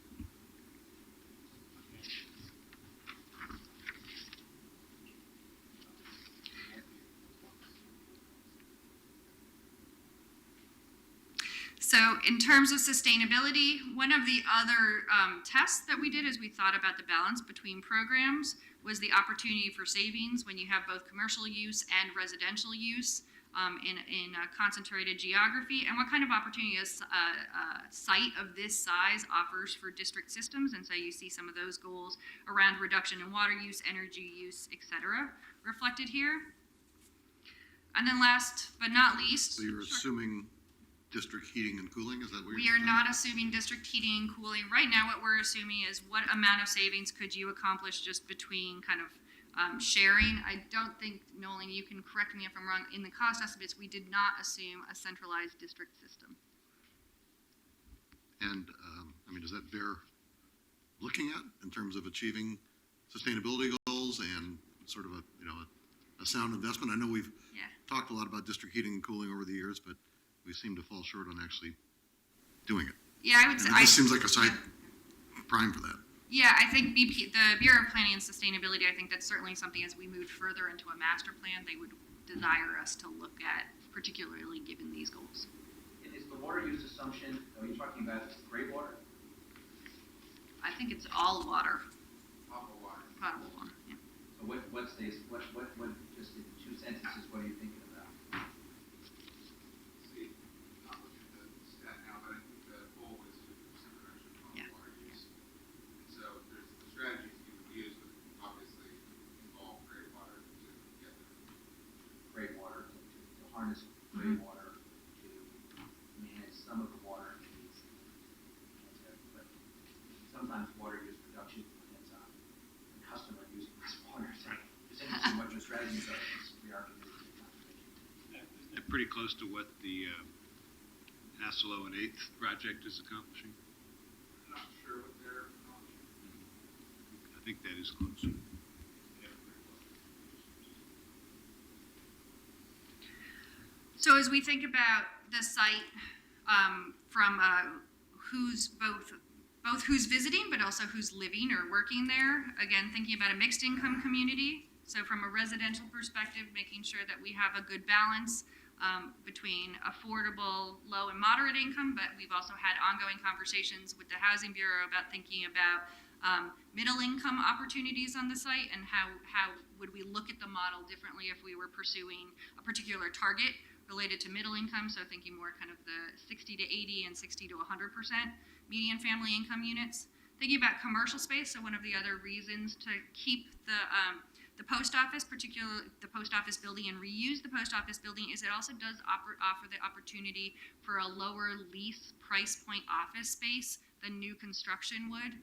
So in terms of sustainability, one of the other tests that we did as we thought about the balance between programs was the opportunity for savings when you have both commercial use and residential use in a concentrated geography, and what kind of opportunity a site of this size offers for district systems. And so you see some of those goals around reduction in water use, energy use, etc., reflected here. And then last but not least, So you're assuming district heating and cooling, is that what you're we are saying? not assuming district heating and cooling. Right now, what we're assuming is what amount of savings could you accomplish just between kind of sharing. I don't think, Nolan, you can correct me if I'm wrong, in the cost estimates, we did not assume a centralized district system. And, does that bear looking at in terms of achieving sustainability goals and sort of a sound investment? I know we've Yeah. talked a lot about district heating and cooling over the years, but we seem to fall short on actually doing it. Yeah, I would say. And this seems like a site prime for that. Yeah, I think the Bureau of Planning and Sustainability, I think that's certainly something as we move further into a master plan, they would desire us to look at, particularly given these goals. And is the water use assumption, are you talking about gray water? I think it's all water, Potable water. potable water, yeah. So what's this, just in 2 sentences, what are you thinking about? See, not looking at the stat now, but I think the goal is 50% reduction in Yeah. water use. And so there's the strategies you would use would obviously involve gray water to get there. sometimes water use production depends on the customer using this water. So it's interesting what your strategies are, because we are committed to conservation. They're pretty close to what the Hasselo and Eighth project is accomplishing. I'm not sure what they're accomplishing. I think that is close. Yeah, pretty close. So as we think about the site, from who's both who's visiting, but also who's living or working there, again, thinking about a mixed income community. So from a residential perspective, making sure that we have a good balance between affordable, low and moderate income, but we've also had ongoing conversations with the Housing Bureau about thinking about middle income opportunities on the site, and how would we look at the model differently if we were pursuing a particular target related to middle income, so thinking more kind of the 60 to 80 and 60 to 100% median family income units. Thinking about commercial space, so one of the other reasons to keep the post office, particularly the post office building, and reuse the post office building, is it also does offer the opportunity for a lower lease price point office space than new construction would.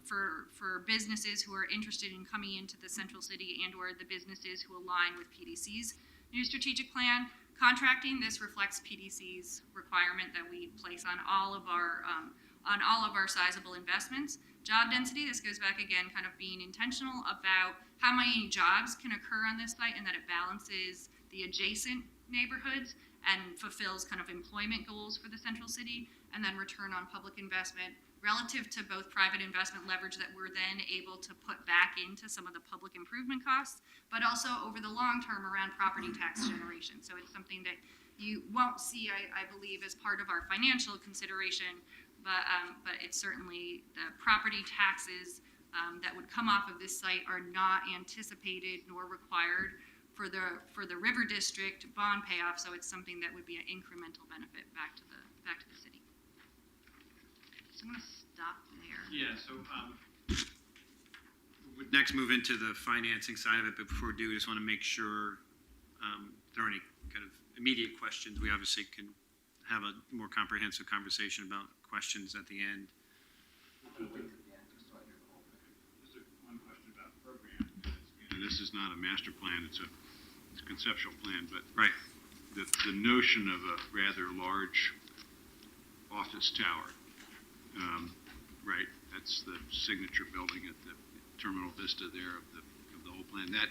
For businesses who are interested in coming into the central city, and or the businesses who align with PDC's new strategic plan. Contracting, this reflects PDC's requirement that we place on all of our sizable investments. Job density, this goes back again, kind of being intentional about how many jobs can occur on this site, and that it balances the adjacent neighborhoods and fulfills kind of employment goals for the central city. And then return on public investment relative to both private investment leverage that we're then able to put back into some of the public improvement costs, but also over the long term around property tax generation. So it's something that you won't see, I believe, as part of our financial consideration, but it's certainly the property taxes that would come off of this site are not anticipated nor required for the River District bond payoff. So it's something that would be an incremental benefit back to the city. So I'm going to stop there. Yeah, so we'd next move into the financing side of it, but before we do, we just want to make sure if there are any kind of immediate questions. We obviously can have a more comprehensive conversation about questions at the end. I'm gonna wait till the end, just so I hear the whole thing. Just one question about program. And this is not a master plan, it's a conceptual plan, but Right. the notion of a rather large office tower, right? That's the signature building at the Terminal Vista there of the whole plan. That,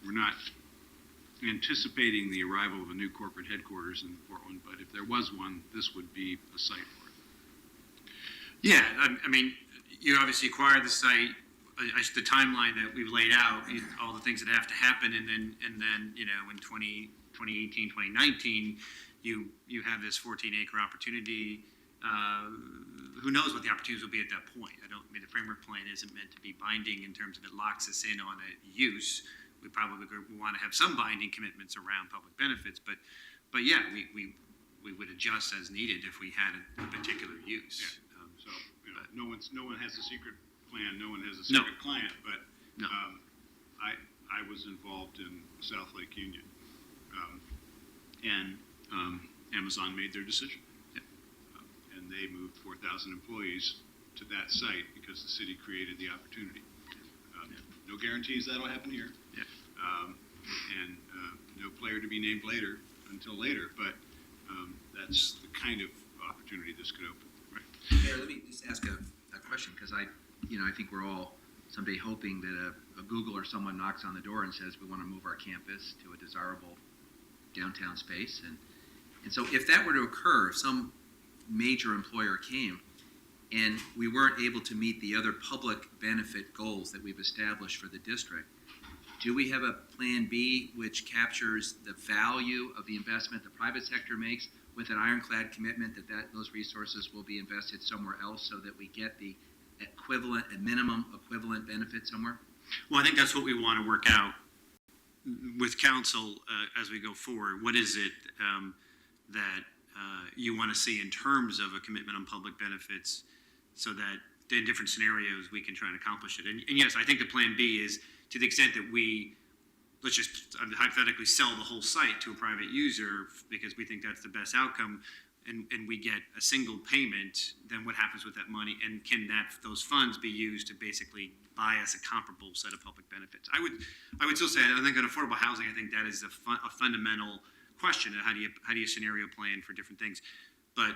we're not anticipating the arrival of a new corporate headquarters in Portland, but if there was one, this would be a site for it. Yeah, I mean, you obviously acquired the site, the timeline that we've laid out, all the things that have to happen, and then you know, in 2018, 2019, you have this 14-acre opportunity. Who knows what the opportunities will be at that point? I mean, the framework plan isn't meant to be binding in terms of it locks us in on a use. We probably want to have some binding commitments around public benefits, but yeah, we would adjust as needed if we had a particular use. Yeah. So, you know, no one has a secret plan, no one has a secret client, but No. I was involved in South Lake Union, and Amazon made their decision. And they moved 4,000 employees to that site because the city created the opportunity. No guarantees that'll happen here. Yeah. And no player to be named later until later, but that's the kind of opportunity this could open. Right. Mayor, let me just ask a question, because I think we're all someday hoping that a Google or someone knocks on the door and says, we want to move our campus to a desirable downtown space. And so if that were to occur, if some major employer came and we weren't able to meet the other public benefit goals that we've established for the district, do we have a plan B which captures the value of the investment the private sector makes with an ironclad commitment that those resources will be invested somewhere else so that we get the equivalent and minimum equivalent benefit somewhere? Well, I think that's what we want to work out with council as we go forward. What is it that you want to see in terms of a commitment on public benefits, so that in different scenarios we can try and accomplish it? And yes, I think the plan B is, to the extent that we, let's just hypothetically sell the whole site to a private user because we think that's the best outcome, and we get a single payment, then what happens with that money? And can those funds be used to basically buy us a comparable set of public benefits? I would still say, I think on affordable housing, I think that is a fundamental question. How do you scenario plan for different things? But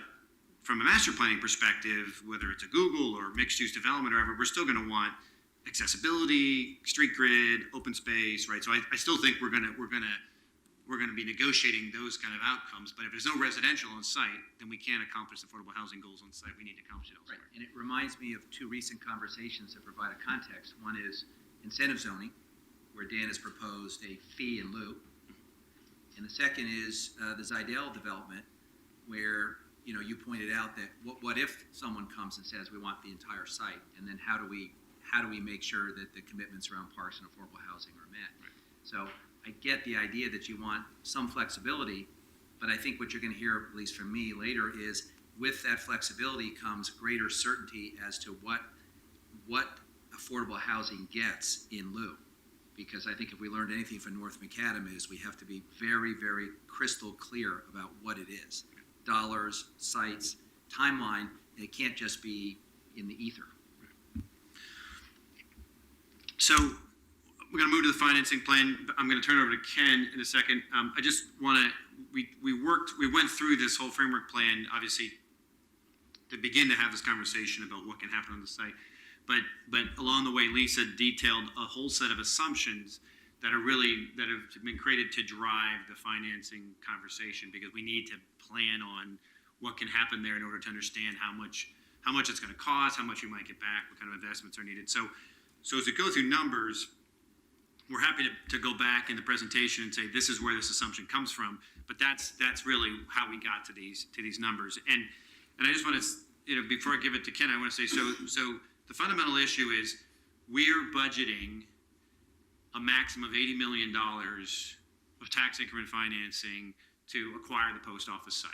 from a master planning perspective, whether it's a Google or mixed use development or whatever, we're still going to want accessibility, street grid, open space, right? So I still think we're gonna be negotiating those kind of outcomes. But if there's no residential on site, then we can't accomplish affordable housing goals on site. We need to accomplish it Right, elsewhere. and it reminds me of two recent conversations that provide a context. One is incentive zoning, where Dan has proposed a fee in lieu. And the second is the Zidell development, where, you pointed out that what if someone comes and says, we want the entire site, and then how do we make sure that the commitments around parks and affordable housing are met? So I get the idea that you want some flexibility, but I think what you're going to hear, at least from me later, is with that flexibility comes greater certainty as to what affordable housing gets in lieu. Because I think if we learned anything from North Macadam is we have to be very, very crystal clear about what it is. Dollars, sites, timeline, and it can't just be in the ether. So we're going to move to the financing plan. I'm going to turn it over to Ken in a second. I just want to, we went through this whole framework plan, obviously, to begin to have this conversation about what can happen on the site. But along the way, Lisa detailed a whole set of assumptions that have been created to drive the financing conversation, because we need to plan on what can happen there in order to understand how much it's going to cost, how much we might get back, what kind of investments are needed. So as we go through numbers, we're happy to go back in the presentation and say this is where this assumption comes from. But that's really how we got to these numbers. And I just want to, before I give it to Ken, I want to say so the fundamental issue is we're budgeting a maximum of $80 million of tax increment financing to acquire the post office site.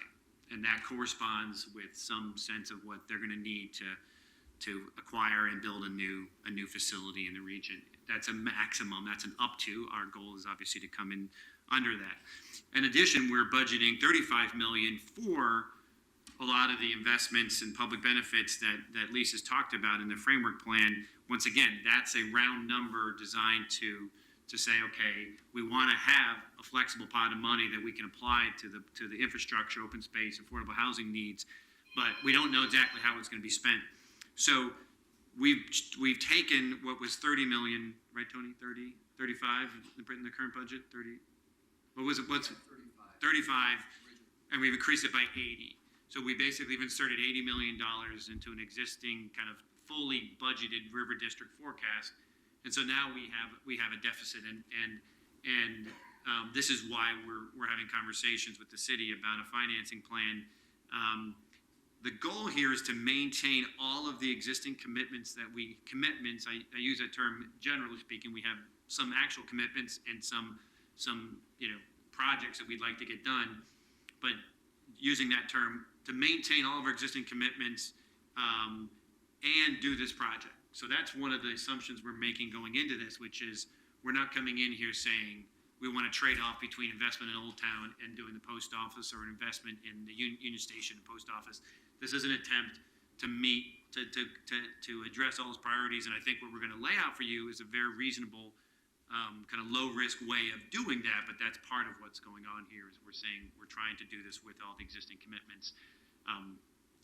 And that corresponds with some sense of what they're going to need to acquire and build a new facility in the region. That's a maximum. That's an up to. Our goal is obviously to come in under that. In addition, we're budgeting $35 million for a lot of the investments and public benefits that Lisa's talked about in the framework plan. Once again, that's a round number designed to say, okay, we want to have a flexible pot of money that we can apply to the infrastructure, open space, affordable housing needs, but we don't know exactly how it's going to be spent. So we've taken what was 30 million, right, Tony? 30, 35 in the current budget? 30? What was it? What's 35, and we've increased it by 80. So we basically have inserted $80 million into an existing kind of fully budgeted River District forecast. And so now we have a deficit, and this is why we're having conversations with the city about a financing plan. The goal here is to maintain all of the existing commitments I use that term generally speaking. We have some actual commitments and some projects that we'd like to get done, but using that term to maintain all of our existing commitments and do this project. So that's one of the assumptions we're making going into this, which is we're not coming in here saying we want to trade off between investment in Old Town and doing the post office, or an investment in the Union Station and post office. This is an attempt to address all those priorities, and I think what we're going to lay out for you is a very reasonable kind of low-risk way of doing that, but that's part of what's going on here. Is we're saying we're trying to do this with all the existing commitments.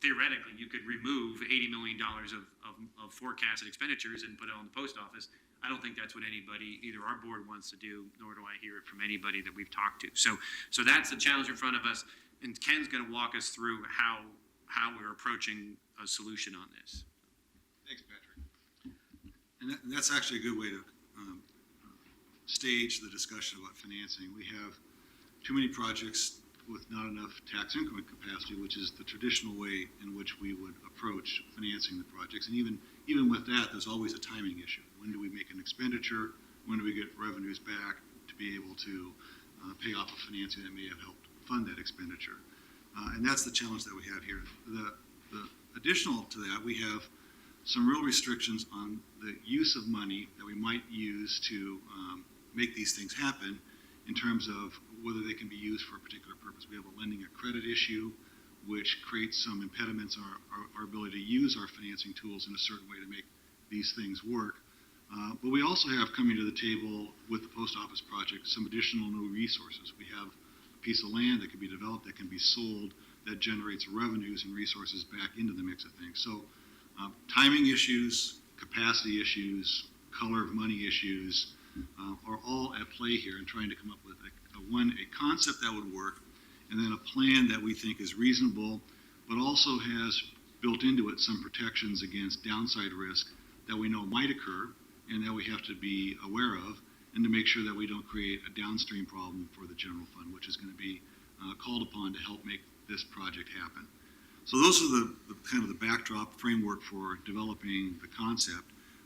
Theoretically, you could remove $80 million of forecasted expenditures and put it on the post office. I don't think that's what anybody, either our board wants to do, nor do I hear it from anybody that we've talked to. So that's the challenge in front of us, and Ken's going to walk us through how we're approaching a solution on this. Thanks, Patrick. And that's actually a good way to stage the discussion about financing. We have too many projects with not enough tax increment capacity, which is the traditional way in which we would approach financing the projects. And even with that, there's always a timing issue. When do we make an expenditure? When do we get revenues back to be able to pay off a financing that may have helped fund that expenditure? And that's the challenge that we have here. The additional to that, we have some real restrictions on the use of money that we might use to make these things happen, in terms of whether they can be used for a particular purpose. We have a lending a credit issue which creates some impediments on our ability to use our financing tools in a certain way to make these things work. But we also have coming to the table with the post office project some additional new resources. We have a piece of land that can be developed, that can be sold, that generates revenues and resources back into the mix of things. So timing issues, capacity issues, color of money issues are all at play here in trying to come up with a concept that would work, and then a plan that we think is reasonable, but also has built into it some protections against downside risk that we know might occur and that we have to be aware of, and to make sure that we don't create a downstream problem for the general fund, which is going to be called upon to help make this project happen. So those are the kind of the backdrop framework for developing the concept.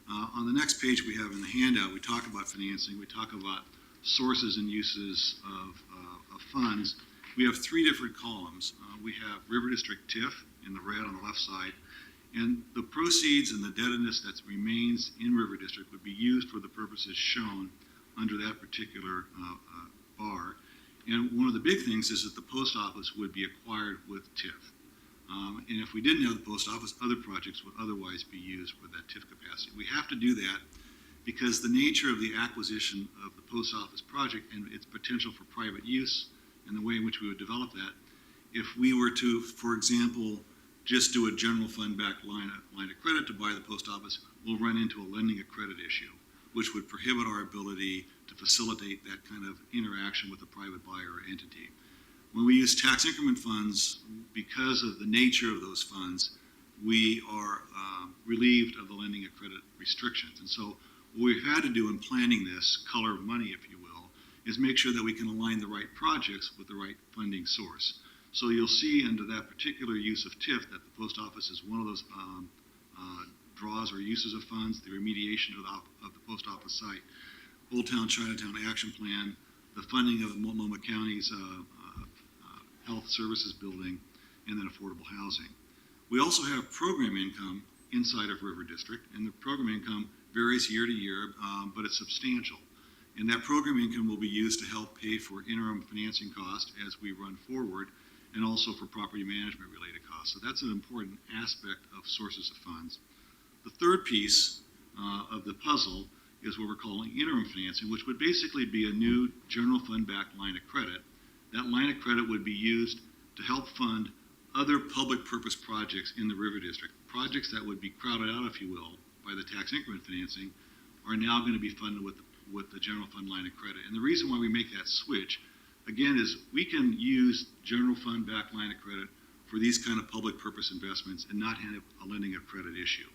On the next page we have in the handout, we talk about financing, we talk about sources and uses of funds. We have three different columns. We have River District TIF in the red on the left side, and the proceeds and the indebtedness that remains in River District would be used for the purposes shown under that particular bar. And one of the big things is that the post office would be acquired with TIF. And if we didn't have the post office, other projects would otherwise be used with that TIF capacity. We have to do that because the nature of the acquisition of the post office project and its potential for private use and the way in which we would develop that, if we were to, for example, just do a general fund backed line of credit to buy the post office, we'll run into a lending a credit issue, which would prohibit our ability to facilitate that kind of interaction with a private buyer or entity. When we use tax increment funds, because of the nature of those funds, we are relieved of the lending of credit restrictions. And so what we've had to do in planning this color of money, if you will, is make sure that we can align the right projects with the right funding source. So you'll see under that particular use of TIF that the post office is one of those draws or uses of funds, the remediation of the post office site, Old Town Chinatown Action Plan, the funding of Multnomah County's health services building, and then affordable housing. We also have program income inside of River District, and the program income varies year to year, but it's substantial. And that program income will be used to help pay for interim financing costs as we run forward, and also for property management related costs. So that's an important aspect of sources of funds. The third piece of the puzzle is what we're calling interim financing, which would basically be a new general fund backed line of credit. That line of credit would be used to help fund other public purpose projects in the River District. Projects that would be crowded out, if you will, by the tax increment financing are now going to be funded with the general fund line of credit. And the reason why we make that switch, again, is we can use general fund backed line of credit for these kind of public purpose investments and not have a lending of credit issue.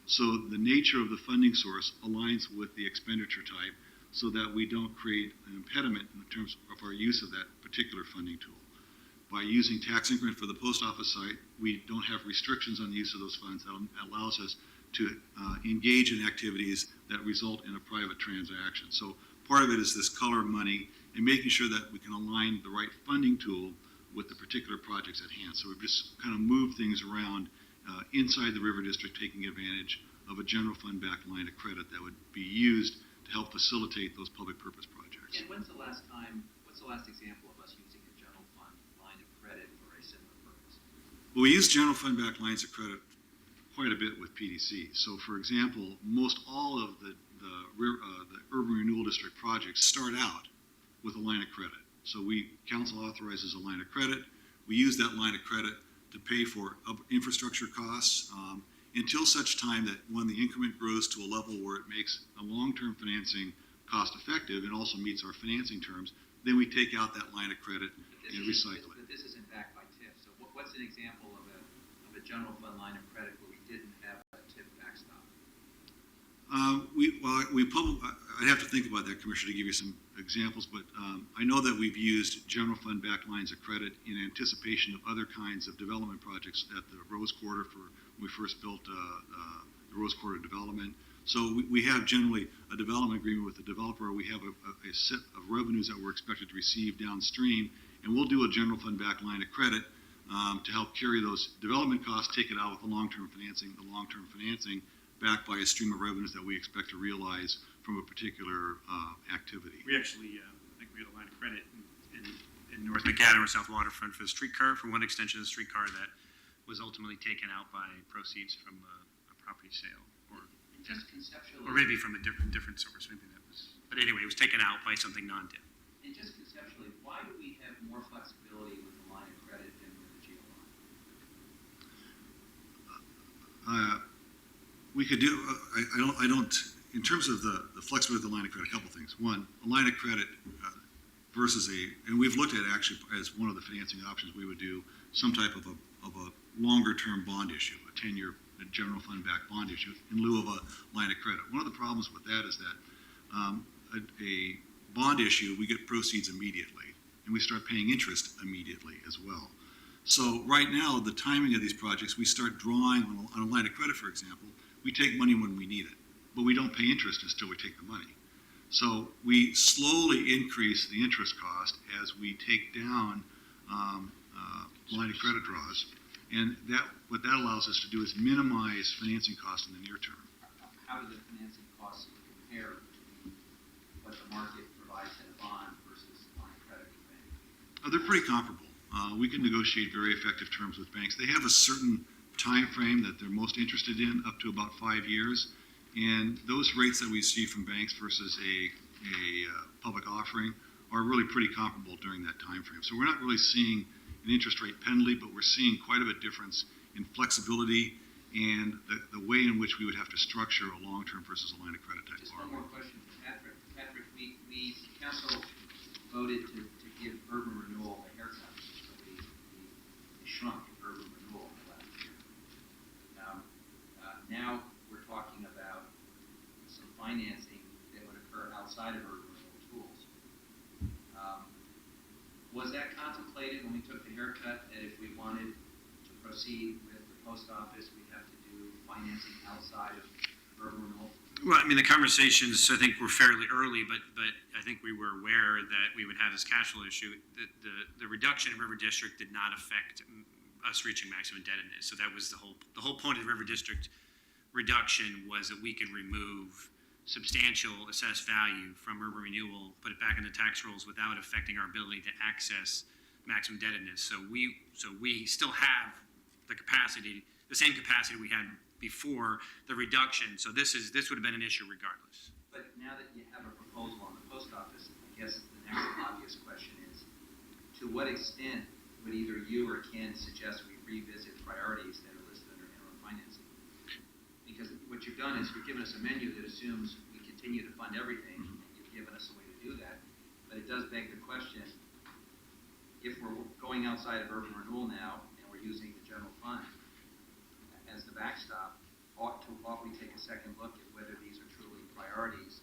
So the nature of the funding source aligns with the expenditure type so that we don't create an impediment in terms of our use of that particular funding tool. By using tax increment for the post office site, we don't have restrictions on the use of those funds. That allows us to engage in activities that result in a private transaction. So part of it is this color of money and making sure that we can align the right funding tool with the particular projects at hand. So we've just kind of moved things around inside the River District, taking advantage of a general fund backed line of credit that would be used to help facilitate those public purpose projects. And what's the last example of us using a general fund line of credit for a similar purpose? Well, we use general fund backed lines of credit quite a bit with PDC. So for example, most all of the urban renewal district projects start out with a line of credit. So council authorizes a line of credit. We use that line of credit to pay for infrastructure costs until such time that when the increment grows to a level where it makes a long-term financing cost effective and also meets our financing terms, then we take out that line of credit and recycle it. But this isn't backed by TIF. So what's an example of a general fund line of credit where we didn't have a TIF backstop? I'd have to think about that, Commissioner, to give you some examples, but I know that we've used general fund backed lines of credit in anticipation of other kinds of development projects at the Rose Quarter when we first built the Rose Quarter development. So we have generally a development agreement with the developer. We have a set of revenues that we're expected to receive downstream, and we'll do a general fund backed line of credit to help carry those development costs, take it out with the long-term financing backed by a stream of revenues that we expect to realize from a particular activity. We actually, I think we had a line of credit and in North McAdam or South Waterfront for the streetcar, for one extension of the streetcar that was ultimately taken out by proceeds from a property sale, Just conceptually. or maybe from a different source. Maybe that was, but anyway, it was taken out by something non-TIF. And just conceptually, why do we have more flexibility with the line of credit than with the GO line? We could do, I don't, in terms of the flexibility of the line of credit, a couple things. One, a line of credit versus and we've looked at actually as one of the financing options, we would do some type of a longer-term bond issue, a 10-year general fund backed bond issue in lieu of a line of credit. One of the problems with that is that a bond issue, we get proceeds immediately, and we start paying interest immediately as well. So right now, the timing of these projects, we start drawing on a line of credit, for example, we take money when we need it, but we don't pay interest until we take the money. So we slowly increase the interest cost as we take down line of credit draws. And what that allows us to do is minimize financing costs in the near term. How do the financing costs compare between what the market provides in a bond versus line of credit with bank? They're pretty comparable. We can negotiate very effective terms with banks. They have a certain time frame that they're most interested in, up to about 5 years. And those rates that we see from banks versus a public offering are really pretty comparable during that time frame. So we're not really seeing an interest rate penalty, but we're seeing quite a bit difference in flexibility and the way in which we would have to structure a long-term versus a line of credit type Just one borrowing. more question for Patrick. Patrick, we council voted to give urban renewal a haircut. So we shrunk urban renewal last year. Now we're talking about some financing that would occur outside of urban renewal tools. Was that contemplated when we took the haircut, that if we wanted to proceed with the post office, we'd have to do financing outside of urban renewal? Well, I mean, the conversations, I think, were fairly early, but I think we were aware that we would have this cash flow issue. The reduction in River District did not affect us reaching maximum indebtedness. So that was the whole point of the River District reduction, was that we could remove substantial assessed value from urban renewal, put it back in the tax rolls without affecting our ability to access maximum indebtedness. So we still have the capacity, the same capacity we had before the reduction. So this would have been an issue regardless. But now that you have a proposal on the post office, I guess the next obvious question is, to what extent would either you or Ken suggest we revisit priorities that are listed under interim financing? Because what you've done is you've given us a menu that assumes we continue to fund everything, and you've given us a way to do that. But it does beg the question, if we're going outside of urban renewal now, and we're using the general fund as the backstop, ought we take a second look at whether these are truly priorities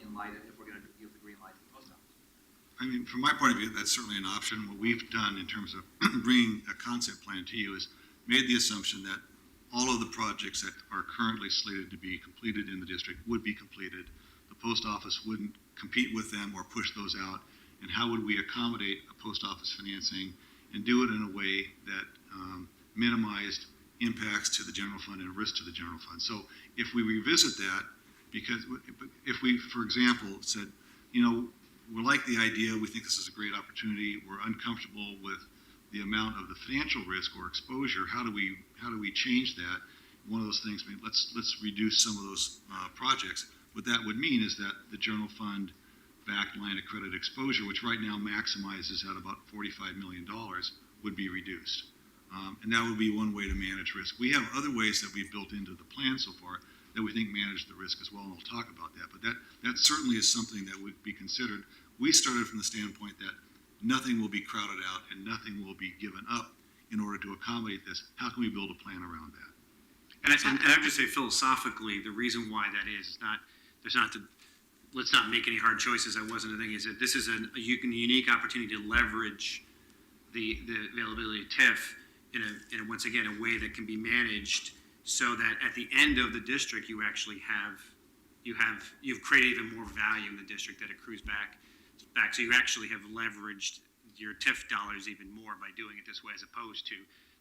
in light of, if we're going to give the green light to the post office? I mean, from my point of view, that's certainly an option. What we've done in terms of bringing a concept plan to you is made the assumption that all of the projects that are currently slated to be completed in the district would be completed. The post office wouldn't compete with them or push those out. And how would we accommodate a post office financing and do it in a way that minimized impacts to the general fund and risk to the general fund? So if we revisit that, because if we, for example, said, we like the idea, we think this is a great opportunity, we're uncomfortable with the amount of the financial risk or exposure, how do we change that? One of those things, let's reduce some of those projects. What that would mean is that the general fund backed line of credit exposure, which right now maximizes at about $45 million, would be reduced. And that would be one way to manage risk. We have other ways that we've built into the plan so far that we think manage the risk as well, and we'll talk about that. But that certainly is something that would be considered. We started from the standpoint that nothing will be crowded out and nothing will be given up in order to accommodate this. How can we build a plan around that? And I have to say, philosophically, the reason why that is let's not make any hard choices. I wasn't thinking, is that this is a unique opportunity to leverage the availability of TIF in a once again, a way that can be managed so that at the end of the district, you've created even more value in the district that accrues back. So you actually have leveraged your TIF dollars even more by doing it this way, as opposed to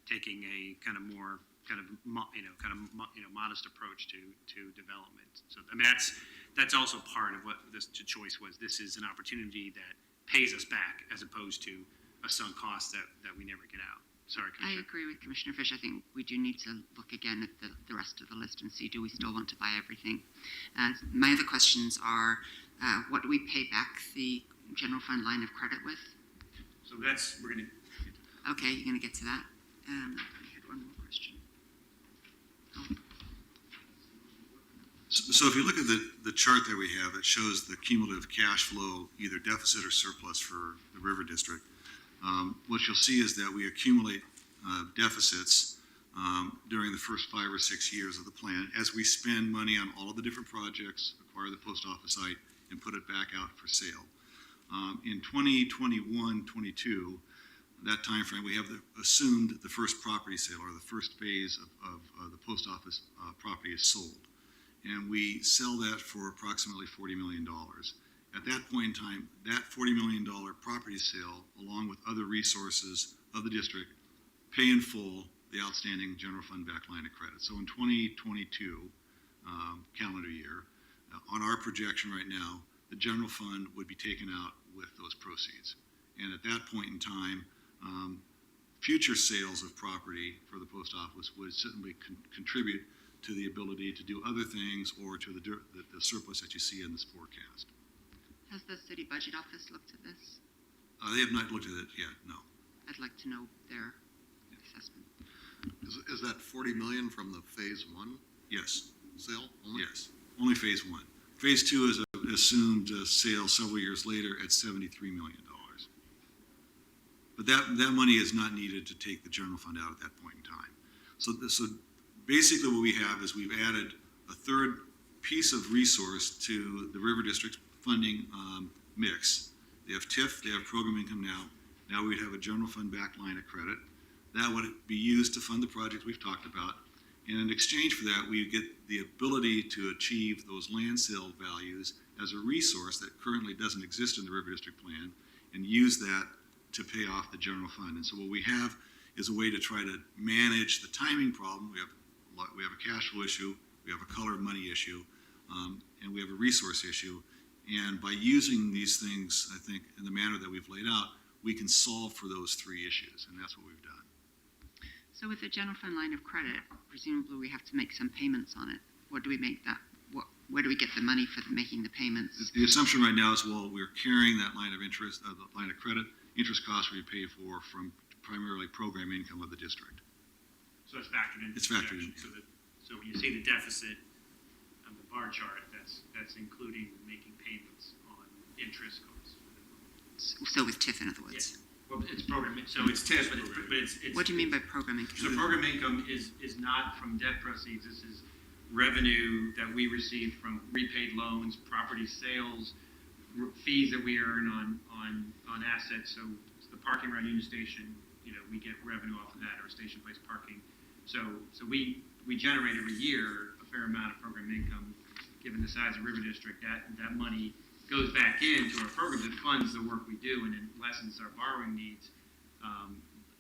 taking a modest approach to development. So I mean, that's also part of what this choice was. This is an opportunity that pays us back as opposed to a sunk cost that we never get out. Sorry, I Commissioner. agree with Commissioner Fish. I think we do need to look again at the rest of the list and see, do we still want to buy everything? My other questions are, what do we pay back the general fund line of credit with? So we're going to, Okay, you're going to get to that. I had one more question. So if you look at the chart that we have, it shows the cumulative cash flow, either deficit or surplus for the River District. What you'll see is that we accumulate deficits during the first 5 or 6 years of the plan as we spend money on all of the different projects, acquire the post office site, and put it back out for sale. In 2021-22, that time frame, we have assumed the first property sale or the first phase of the post office property is sold. And we sell that for approximately $40 million. At that point in time, that $40 million property sale, along with other resources of the district, pay in full the outstanding general fund back line of credit. So in 2022 calendar year, on our projection right now, the general fund would be taken out with those proceeds. And at that point in time, future sales of property for the post office would certainly contribute to the ability to do other things or to the surplus that you see in this forecast. Has the city budget office looked at this? They have not looked at it yet, no. I'd like to know their assessment. Is that 40 million from the phase 1 Yes, sale only? yes, only phase 1. Phase 2 is an assumed sale several years later at $73 million. But that money is not needed to take the general fund out at that point in time. So basically what we have is we've added a third piece of resource to the River District's funding mix. They have TIF, they have program income now. Now we'd have a general fund back line of credit. That would be used to fund the projects we've talked about. And in exchange for that, we get the ability to achieve those land sale values as a resource that currently doesn't exist in the River District plan and use that to pay off the general fund. And so what we have is a way to try to manage the timing problem. We have a cash flow issue, we have a color of money issue, and we have a resource issue. And by using these things, I think, in the manner that we've laid out, we can solve for those three issues, and that's what we've done. So with the general fund line of credit, presumably we have to make some payments on it. What do we make that? Where do we get the money for making the payments? The assumption right now is, well, we're carrying that line of interest, the line of credit, interest costs we pay for from primarily program income of the district. So it's factored in. It's factored in. So when you see the deficit on the bar chart, that's including making payments on interest costs. So with TIF, in other words. Well, it's program, so it's TIF, but it's. What do you mean by program income? So program income is not from debt proceeds. This is revenue that we receive from repaid loans, property sales, fees that we earn on assets. So the parking around Union Station, we get revenue off of that, or station place parking. So we generate every year a fair amount of program income. Given the size of River District, that money goes back into our programs. It funds the work we do and it lessens our borrowing needs.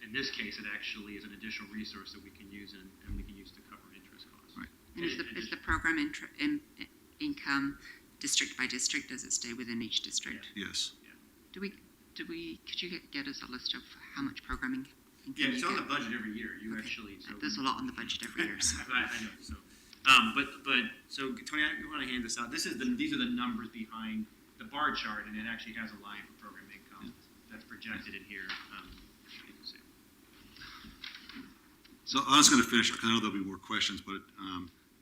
In this case, it actually is an additional resource that we can use and we can use to cover interest costs. Right. And is the program income district by district? Does it stay within each district? Yes. Could you get us a list of how much programming income Yeah, it's you on get? the budget every year. You Okay. actually. So There's a lot on the budget every year. So. I know. So, so Tony, I want to hand this out. These are the numbers behind the bar chart, and it actually has a line for program income that's projected in here. You can see. So I was going to finish, because I know there'll be more questions, but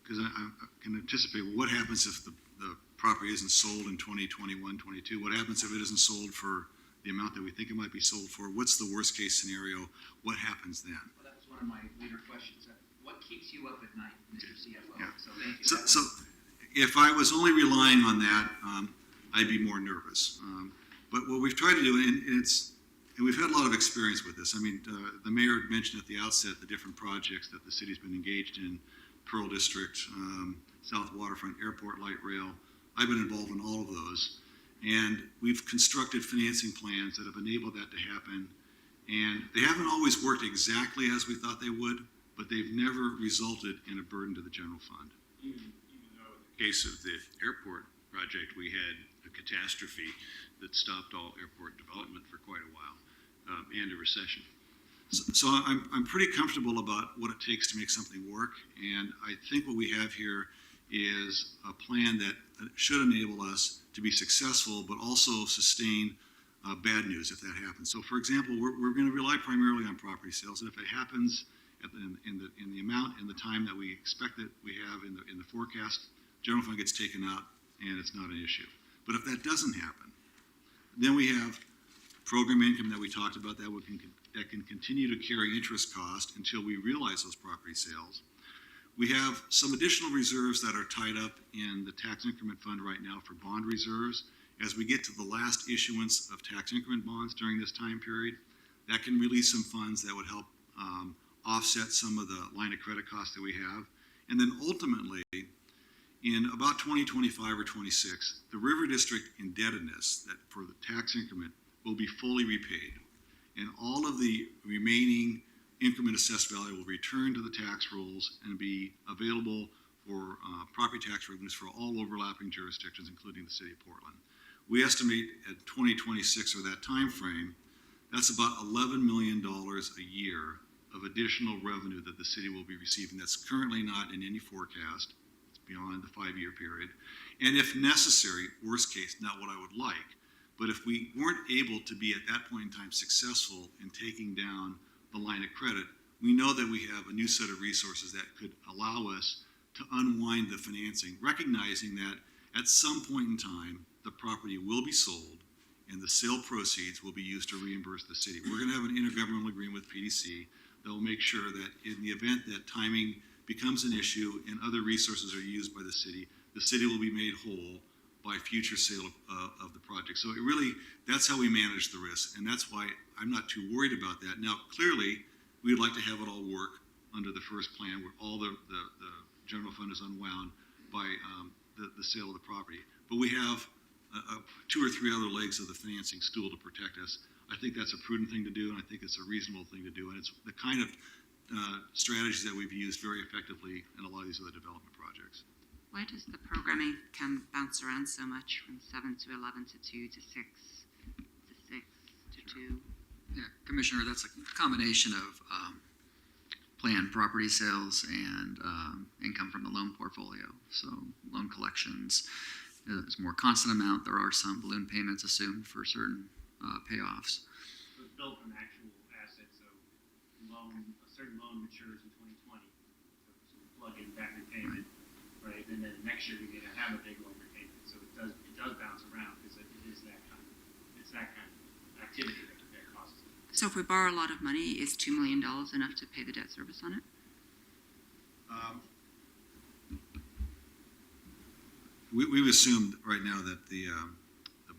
because I can anticipate, well, what happens if the property isn't sold in 2021, 22? What happens if it isn't sold for the amount that we think it might be sold for? What's the worst case scenario? What happens then? Well, that was one of my leader questions. What keeps you up at night, Mr. CFO? Yeah. So thank you. So if I was only relying on that, I'd be more nervous. But what we've tried to do, and we've had a lot of experience with this. I mean, the mayor mentioned at the outset the different projects that the city's been engaged in: Pearl District, South Waterfront, Airport Light Rail. I've been involved in all of those. And we've constructed financing plans that have enabled that to happen. And they haven't always worked exactly as we thought they would, but they've never resulted in a burden to the general fund. Even though in the case of the airport project, we had a catastrophe that stopped all airport development for quite a while, and a recession. So I'm pretty comfortable about what it takes to make something work, and I think what we have here is a plan that should enable us to be successful, but also sustain bad news if that happens. So, for example, we're going to rely primarily on property sales, and if it happens in the amount and the time that we expect that we have in the forecast, general fund gets taken out, and it's not an issue. But if that doesn't happen, then we have program income that we talked about that can continue to carry interest cost until we realize those property sales. We have some additional reserves that are tied up in the tax increment fund right now for bond reserves. As we get to the last issuance of tax increment bonds during this time period, that can release some funds that would help offset some of the line of credit costs that we have. And then ultimately, in about 2025 or 26, the River District indebtedness that for the tax increment will be fully repaid. And all of the remaining increment assessed value will return to the tax rolls and be available for property tax revenues for all overlapping jurisdictions, including the city of Portland. We estimate at 2026 or that time frame, that's about $11 million a year of additional revenue that the city will be receiving. That's currently not in any forecast. It's beyond the 5-year period. And if necessary, worst case, not what I would like, but if we weren't able to be at that point in time successful in taking down the line of credit, we know that we have a new set of resources that could allow us to unwind the financing, recognizing that at some point in time, the property will be sold and the sale proceeds will be used to reimburse the city. We're going to have an intergovernmental agreement with PDC that will make sure that in the event that timing becomes an issue and other resources are used by the city will be made whole by future sale of the project. So it really, that's how we manage the risk, and that's why I'm not too worried about that. Now, clearly, we would like to have it all work under the first plan where all the general fund is unwound by the sale of the property. But we have 2 or 3 other legs of the financing stool to protect us. I think that's a prudent thing to do, and I think it's a reasonable thing to do, and it's the kind of strategies that we've used very effectively in a lot of these other development projects. Why does the programming can bounce around so much from 7 to 11 to 2 to 6 to 6 to 2? Yeah, Commissioner, that's a combination of planned property sales and income from the loan portfolio. So loan collections is a more constant amount. There are some balloon payments assumed for certain payoffs. So it's built from actual assets, so a certain loan matures in 2020, so we plug in that repayment, right? And then next year we're gonna have a big loan repayment, so it does bounce around because it is that kind of activity that causes it. So if we borrow a lot of money, is $2 million enough to pay the debt service on it? We've assumed right now that the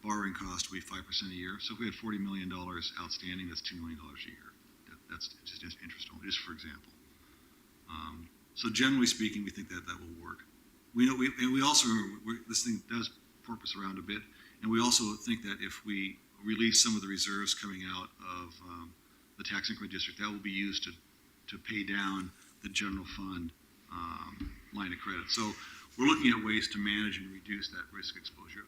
borrowing cost will be 5% a year. So if we had $40 million outstanding, that's $2 million a year. That's just interest only, just for example. So generally speaking, we think that will work. We know, and we also, this thing does porpoise around a bit, and we also think that if we release some of the reserves coming out of the tax increment district, that will be used to pay down the general fund line of credit. So we're looking at ways to manage and reduce that risk exposure.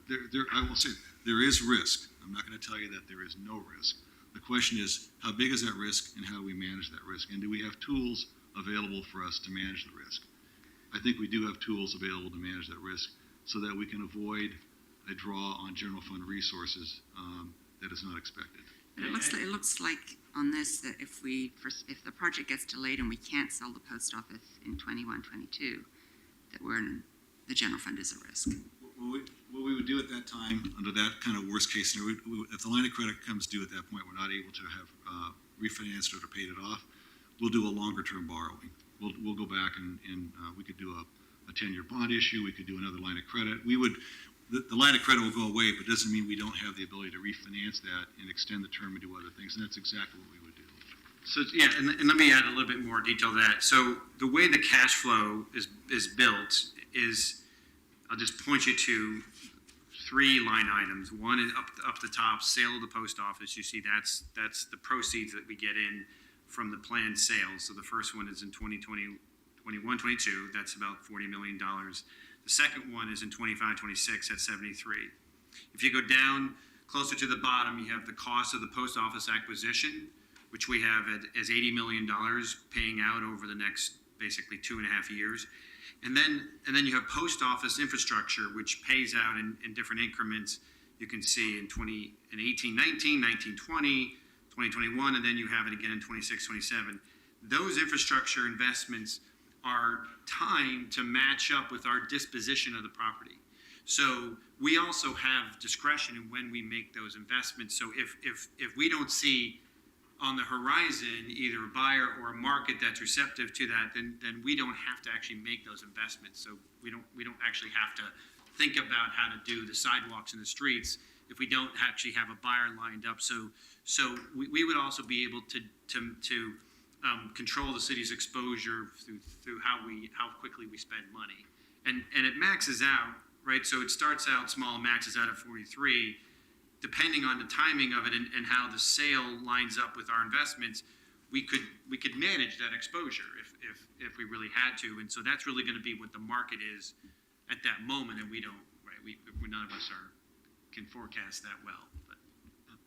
I will say, there is risk. I'm not going to tell you that there is no risk. The question is, how big is that risk and how do we manage that risk? And do we have tools available for us to manage the risk? I think we do have tools available to manage that risk so that we can avoid a draw on general fund resources that is not expected. But it looks like on this that if the project gets delayed and we can't sell the post office in 21, 22, that the general fund is a risk. What we would do at that time, under that kind of worst case scenario, if the line of credit comes due at that point, we're not able to have refinanced it or paid it off, we'll do a longer term borrowing. We'll go back and we could do a 10-year bond issue. We could do another line of credit. The line of credit will go away, but it doesn't mean we don't have the ability to refinance that and extend the term and do other things. And that's exactly what we would do. So, yeah, and let me add a little bit more detail to that. So the way the cash flow is built is, I'll just point you to 3 line items. One is up the top, sale of the post office. You see that's the proceeds that we get in from the planned sales. So the first one is in 2020, 21, 22. That's about $40 million. The second one is in 25, 26 at 73. If you go down closer to the bottom, you have the cost of the post office acquisition, which we have as $80 million paying out over the next basically 2.5 years. And then you have post office infrastructure, which pays out in different increments. You can see in 18-19, 19-20, 2021, and then you have it again in 26-27. Those infrastructure investments are timed to match up with our disposition of the property. So we also have discretion in when we make those investments. So if we don't see on the horizon either a buyer or a market that's receptive to that, then we don't have to actually make those investments. So we don't actually have to think about how to do the sidewalks in the streets if we don't actually have a buyer lined up. So we would also be able to control the city's exposure through how quickly we spend money, and it maxes out, right? So it starts out small, maxes out at 43. Depending on the timing of it and how the sale lines up with our investments, we could manage that exposure if we really had to. And so that's really going to be what the market is at that moment, and we don't, right? We none of us can forecast that well. But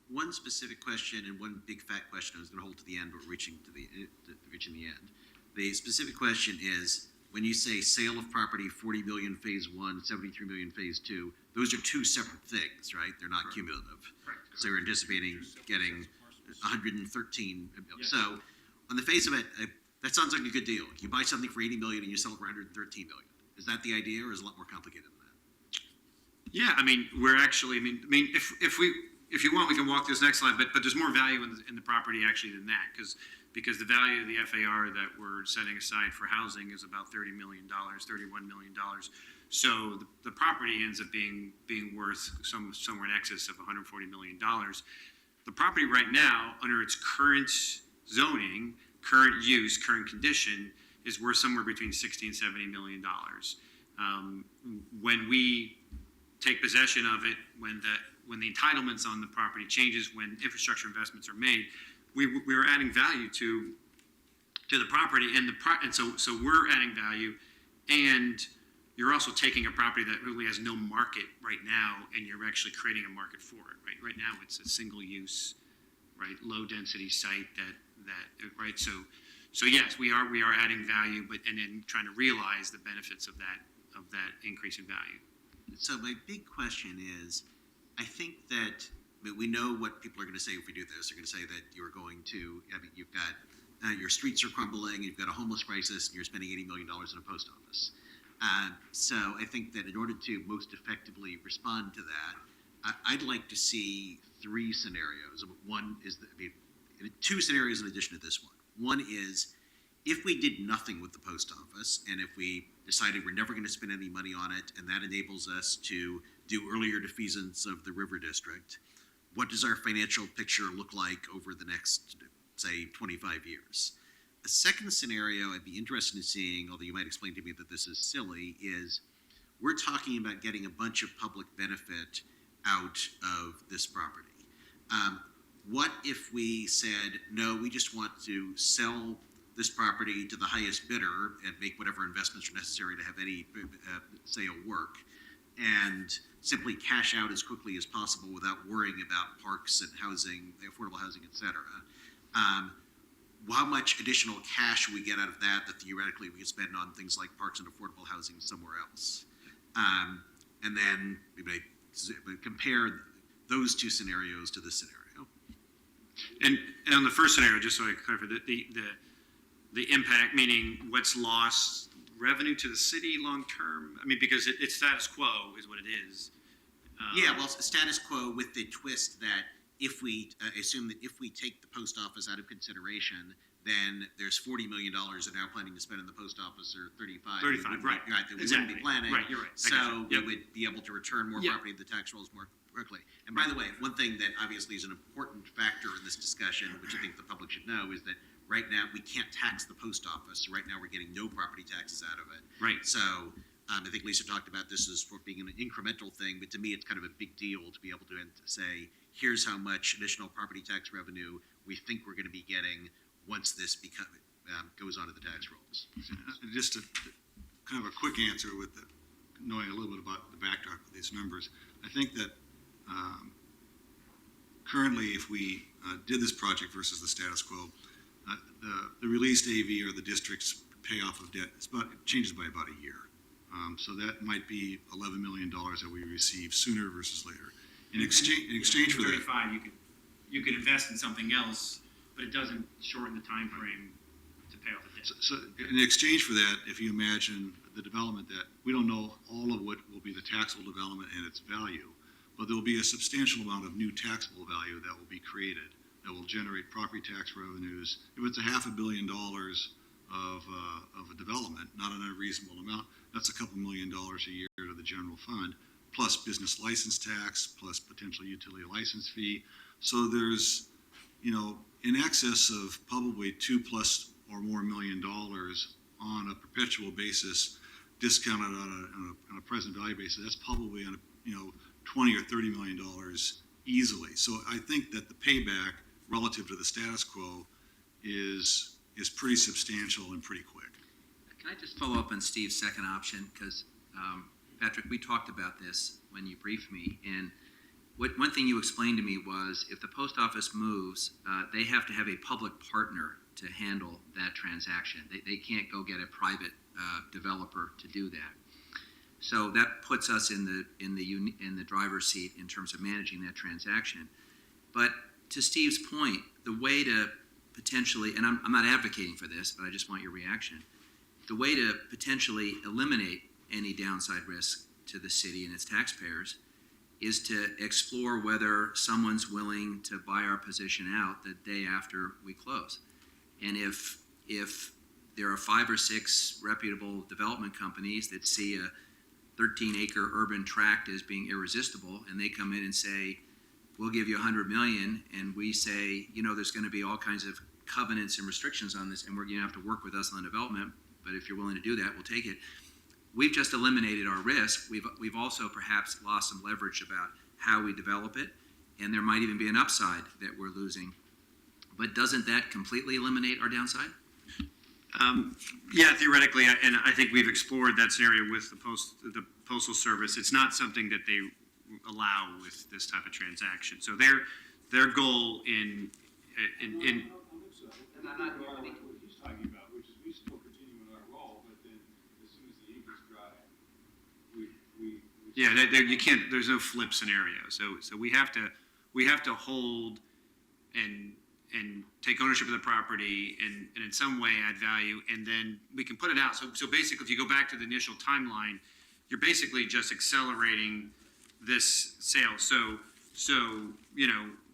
One specific question and one big fat question I was going to hold to the end, but reaching the end. The specific question is, when you say sale of property, 40 million phase one, 73 million phase two, those are two separate things, right? They're not cumulative. Correct. So you're anticipating getting 113 million. Yes. So on the face of it, that sounds like a good deal. You buy something for 80 million and you sell it for 113 million. Is that the idea, or is it a lot more complicated than that? yeah, I mean, we're actually, I mean, if you want, we can walk this next slide, but there's more value in the property actually than that, because the value of the FAR that we're setting aside for housing is about $30 million, $31 million. So the property ends up being worth somewhere in excess of $140 million. The property right now, under its current zoning, current use, current condition, is worth somewhere between $60 and $70 million. When we take possession of it, when the entitlements on the property changes, when infrastructure investments are made, we are adding value to the property, and so we're adding value, and you're also taking a property that really has no market right now, and you're actually creating a market for it. Right now, it's a single use, right, low density site that right. So yes, we are adding value, and then trying to realize the benefits of that increase in value. So my big question is, I think that we know what people are going to say if we do this. They're going to say that you're going to, I mean, you've got, your streets are crumbling, you've got a homeless crisis, and you're spending $80 million in a post office. So I think that in order to most effectively respond to that, I'd like to see three scenarios. One is, two scenarios in addition to this one. One is, if we did nothing with the post office, and if we decided we're never going to spend any money on it, and that enables us to do earlier defeasance of the river district, what does our financial picture look like over the next, say, 25 years? A second scenario I'd be interested in seeing, although you might explain to me that this is silly, is we're talking about getting a bunch of public benefit out of this property. What if we said, no, we just want to sell this property to the highest bidder and make whatever investments are necessary to have any sale work, and simply cash out as quickly as possible without worrying about parks and housing, affordable housing, et cetera. How much additional cash we get out of that theoretically we could spend on things like parks and affordable housing somewhere else. And then we may compare those two scenarios to this scenario. And on the first scenario, just so I clarify, the impact, meaning what's lost revenue to the city long term. I mean, because it's status quo is what it is. Yeah, well, status quo with the twist that if we assume that if we take the post office out of consideration, then there's $40 million they're now planning to spend in the post office, or 35. 35, right. Right, that we Exactly. wouldn't be planning. Right, you're right. So Yep. we would be able to return more Yeah. property to the tax rolls more quickly. And by the way, one thing that obviously is an important factor in this discussion, which I think the public should know, is that right now we can't tax the post office. So right now we're getting no property taxes out of it. Right. So I think Lisa talked about this as for being an incremental thing, but to me it's kind of a big deal to be able to say, here's how much additional property tax revenue we think we're going to be getting once this goes onto the tax rolls. Just a kind of a quick answer with knowing a little bit about the backdrop of these numbers. I think that Currently, if we did this project versus the status quo, the released AV or the district's payoff of debt it changes by about a year. So that might be $11 million that we receive sooner versus later. In exchange for that, 35, you could invest in something else, but it doesn't shorten the time frame to pay off the debt. so in exchange for that, if you imagine the development that we don't know all of what will be the taxable development and its value, but there will be a substantial amount of new taxable value that will be created that will generate property tax revenues. If it's $500 million of a development, not an unreasonable amount, that's a couple $1 million a year to the general fund, plus business license tax, plus potential utility license fee. So there's, in excess of probably $2+ or more million on a perpetual basis, discounted on a present value basis. That's probably on a, $20 or $30 million easily. So I think that the payback relative to the status quo is pretty substantial and pretty quick. Can I just follow up on Steve's second option? Because, Patrick, we talked about this when you briefed me, and one thing you explained to me was if the post office moves, they have to have a public partner to handle that transaction. They can't go get a private developer to do that. So that puts us in the driver's seat in terms of managing that transaction. But to Steve's point, the way to potentially, and I'm not advocating for this, but I just want your reaction, the way to potentially eliminate any downside risk to the city and its taxpayers is to explore whether someone's willing to buy our position out the day after we close. And if there are 5 or 6 reputable development companies that see a 13-acre urban tract as being irresistible, and they come in and say, we'll give you $100 million, and we say, there's going to be all kinds of covenants and restrictions on this, and we're going to have to work with us on development, but if you're willing to do that, we'll take it. We've just eliminated our risk. We've also perhaps lost some leverage about how we develop it, and there might even be an upside that we're losing. But doesn't that completely eliminate our downside? Yeah, theoretically, and I think we've explored that scenario with the Postal Service. It's not something that they allow with this type of transaction. So their goal in And I'm not what he's talking about, which is we still continue in our role, but then as soon as the ink is dry, we yeah, you can't. There's no flip scenario. So we have to hold and take ownership of the property and in some way add value, and then we can put it out. So basically, if you go back to the initial timeline, you're basically just accelerating this sale. So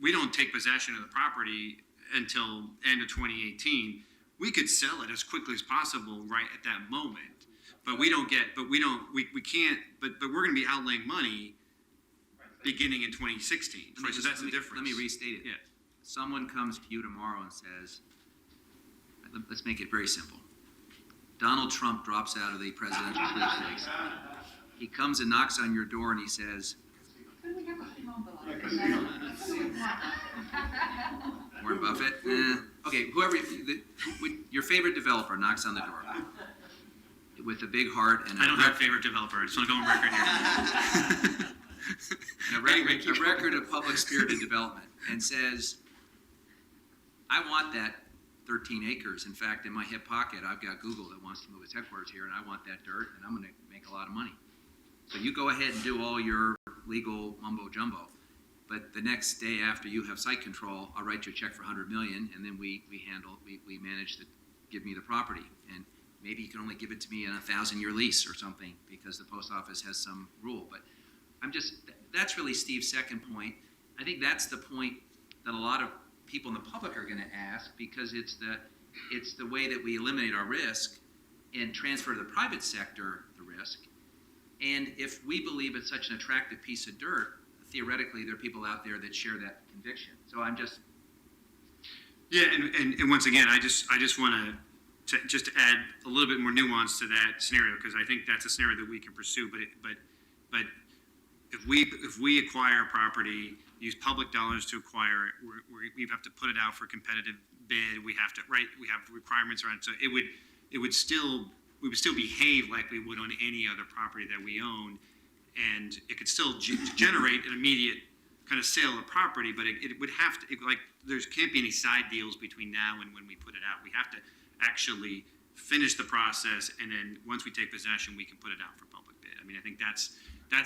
we don't take possession of the property until end of 2018. We could sell it as quickly as possible right at that moment, but we can't. But we're going to be outlaying money beginning in 2016. So that's the difference. Let me restate it. Yeah. Someone comes to you tomorrow and says, let's make it very simple. Donald Trump drops out of the presidential sweepstakes. He comes and knocks on your door and he says, Couldn't we have a T-Mobile? Warren Buffett? Okay, whoever, your favorite developer knocks on the door with a big heart and I don't have a favorite developer. I just want to go on record here. and a record of public spirited development and says, I want that 13 acres. In fact, in my hip pocket, I've got Google that wants to move its headquarters here, and I want that dirt, and I'm going to make a lot of money. So you go ahead and do all your legal mumbo jumbo. But the next day after you have site control, I'll write you a check for $100 million, and then we manage to give me the property. And maybe you can only give it to me in a 1,000-year lease or something because the post office has some rule. But that's really Steve's second point. I think that's the point that a lot of people in the public are going to ask, because it's the way that we eliminate our risk and transfer to the private sector the risk. And if we believe it's such an attractive piece of dirt, theoretically there are people out there that share that conviction. So I'm just Yeah, and once again, I just want to add a little bit more nuance to that scenario, because I think that's a scenario that we can pursue. But if we acquire a property, use public dollars to acquire it, we have to put it out for competitive bid. We have requirements around it. So we would still behave like we would on any other property that we own, and it could still generate an immediate kind of sale of property, but it would have to, like, there can't be any side deals between now and when we put it out. We have to actually finish the process, and then once we take possession, we can put it out for public bid. I mean, I think that's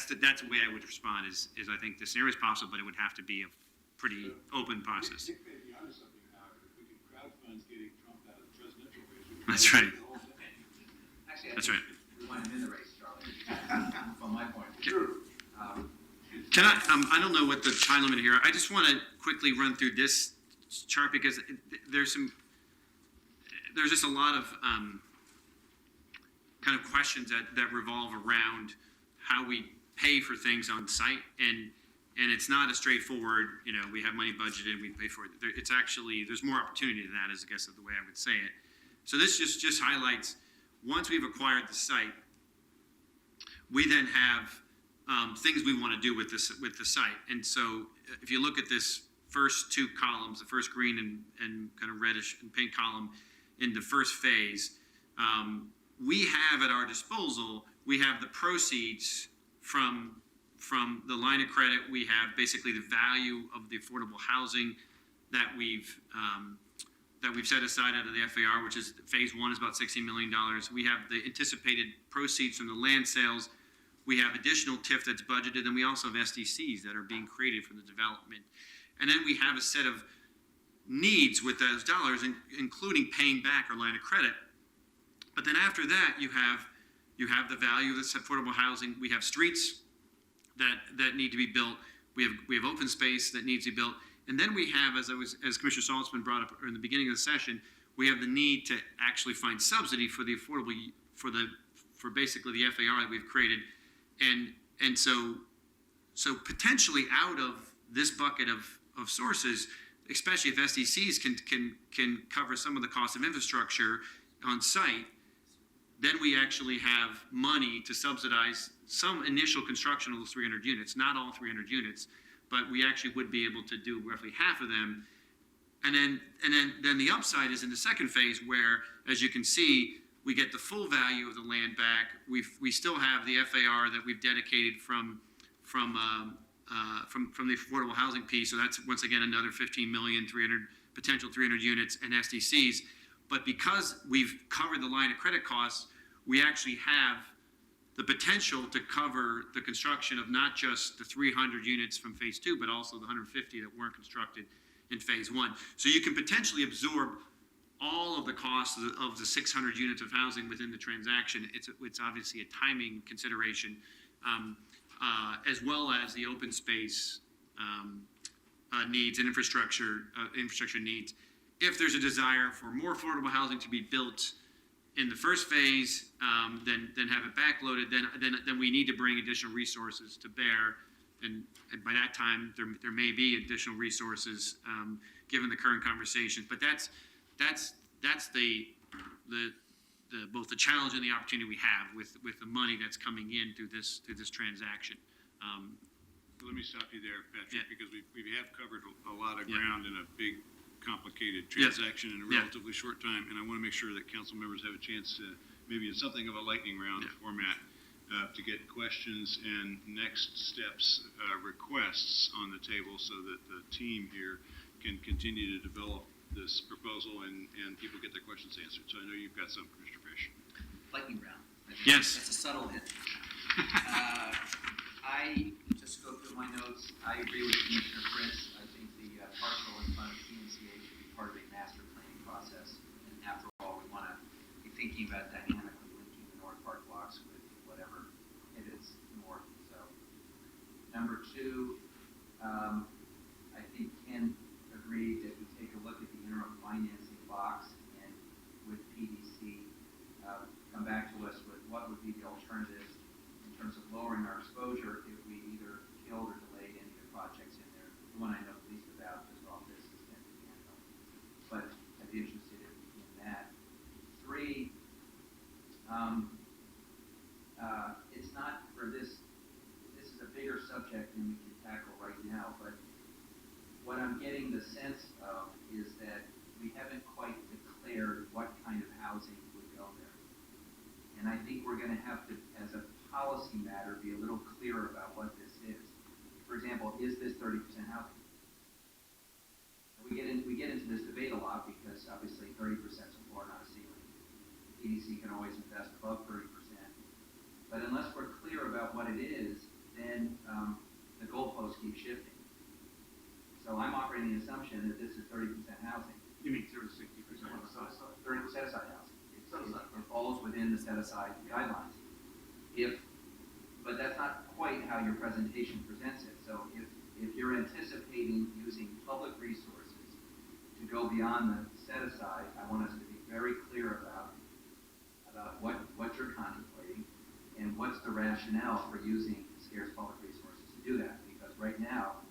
the way I would respond is I think the scenario is possible, but it would have to be a pretty open process. Dick may be onto something now, if we can crowdfund getting Trump out of the presidential race. we can That's right. the whole thing. Actually, I That's think right. we want him in the race, Charlie, from my point of view. Can I don't know what the time limit here, I just want to quickly run through this chart because there's just a lot of kind of questions that revolve around how we pay for things on site, and it's not a straightforward, we have money budgeted, we pay for it. It's actually, there's more opportunity than that, is I guess the way I would say it. So this just highlights, once we've acquired the site, we then have things we want to do with the site. And so if you look at this first two columns, the first green and kind of reddish and pink column in the first phase, we have at our disposal, we have the proceeds from the line of credit. We have basically the value of the affordable housing that we've set aside out of the FAR, which is phase one is about $60 million. We have the anticipated proceeds from the land sales. We have additional TIF that's budgeted, and we also have SDCs that are being created from the development. And then we have a set of needs with those dollars, including paying back our line of credit. But then after that, you have the value of this affordable housing. We have streets that need to be built. We have open space that needs to be built. And then we have, as Commissioner Saltzman brought up in the beginning of the session, we have the need to actually find subsidy for the affordable, for basically the FAR that we've created. And so potentially out of this bucket of sources, especially if SDCs can cover some of the cost of infrastructure on site, then we actually have money to subsidize some initial construction of those 300 units, not all 300 units, but we actually would be able to do roughly half of them. And then the upside is in the second phase where, as you can see, we get the full value of the land back. We still have the FAR that we've dedicated from the affordable housing piece. So that's once again another 15 million, potential 300 units and SDCs. But because we've covered the line of credit costs, we actually have the potential to cover the construction of not just the 300 units from phase two, but also the 150 that weren't constructed in phase one. So you can potentially absorb all of the costs of the 600 units of housing within the transaction. It's obviously a timing consideration, as well as the open space needs and infrastructure needs. If there's a desire for more affordable housing to be built in the first phase, then have it backloaded, then we need to bring additional resources to bear. And by that time, there may be additional resources, given the current conversations. But that's the both the challenge and the opportunity we have with the money that's coming in through this transaction. Let me stop you there, Patrick, Yeah. because we have covered a lot of ground in a big, complicated Yeah. transaction in a Yeah. relatively short time, and I want to make sure that council members have a chance to, maybe in something of a lightning round format, to get questions and next steps, requests on the table so that the team here can continue to develop this proposal and people get their questions answered. So I know you've got some, Commissioner Fish. Lightning round. I think Yes. That's a subtle hint. I just go through my notes. I agree with Commissioner Fritz. I think the parcel in front of PNCA should be part of a master planning process. And after all, we want to be thinking about dynamically linking the North Park blocks with whatever pivots north. So, number two, I think Ken agreed that we take a look at the interim financing box and with PDC, come back to us with what would be the alternatives in terms of lowering our exposure if we either killed or delayed any of the projects in there. The one I know the least about just off this is Denton Canfield, but I'd be interested in that. Three, it's not for this is a bigger subject than we can tackle right now, but what I'm getting the sense of is that we haven't quite declared what kind of housing would go there. And I think we're going to have to, as a policy matter, be a little clearer about what this is. for example, is this 30% housing? We get into this debate a lot because obviously 30% is a floor, not a ceiling. EDC can always invest above 30%. But unless we're clear about what it is, then the goalposts keep shifting. So I'm operating the assumption that this is 30% housing. You mean 0 to 60% on the south side? 30% set-aside housing. It falls within the set-aside guidelines. But that's not quite how your presentation presents it. So if you're anticipating using public resources to go beyond the set-aside, I want us to be very clear about what you're contemplating and what's the rationale for using scarce public resources to do that. Because right now,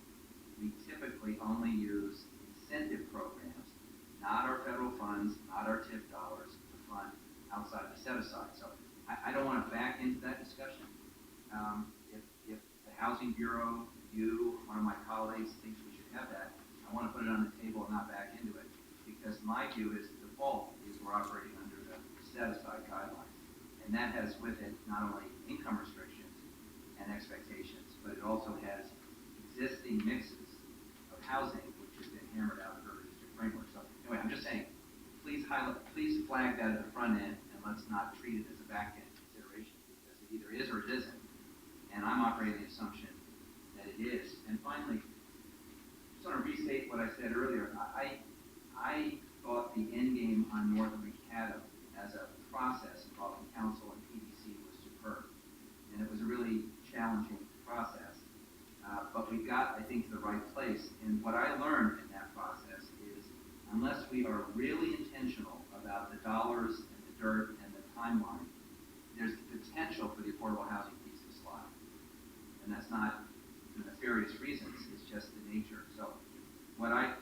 we typically only use incentive programs, not our federal funds, not our TIF dollars, to fund outside the set-aside. So I don't want to back into that discussion. If the Housing Bureau, you, one of my colleagues thinks we should have that, I want to put it on the table and not back into it. Because my view is the default is we're operating under the set-aside guidelines. And that has with it not only income restrictions and expectations, but it also has existing mixes of housing, which has been hammered out of the district framework. So anyway, I'm just saying, please flag that at the front end, and let's not treat it as a back end consideration, because it either is or it isn't. And I'm operating the assumption that it is. And finally, just want to restate what I said earlier. I thought the end game on North Macadam as a process involving council and PDC was superb. And it was a really challenging process. But we got, I think, to the right place. And what I learned in that process is unless we are really intentional about the dollars and the dirt and the timeline, there's the potential for the affordable housing piece to slide. And that's not for nefarious reasons, it's just the nature. So when I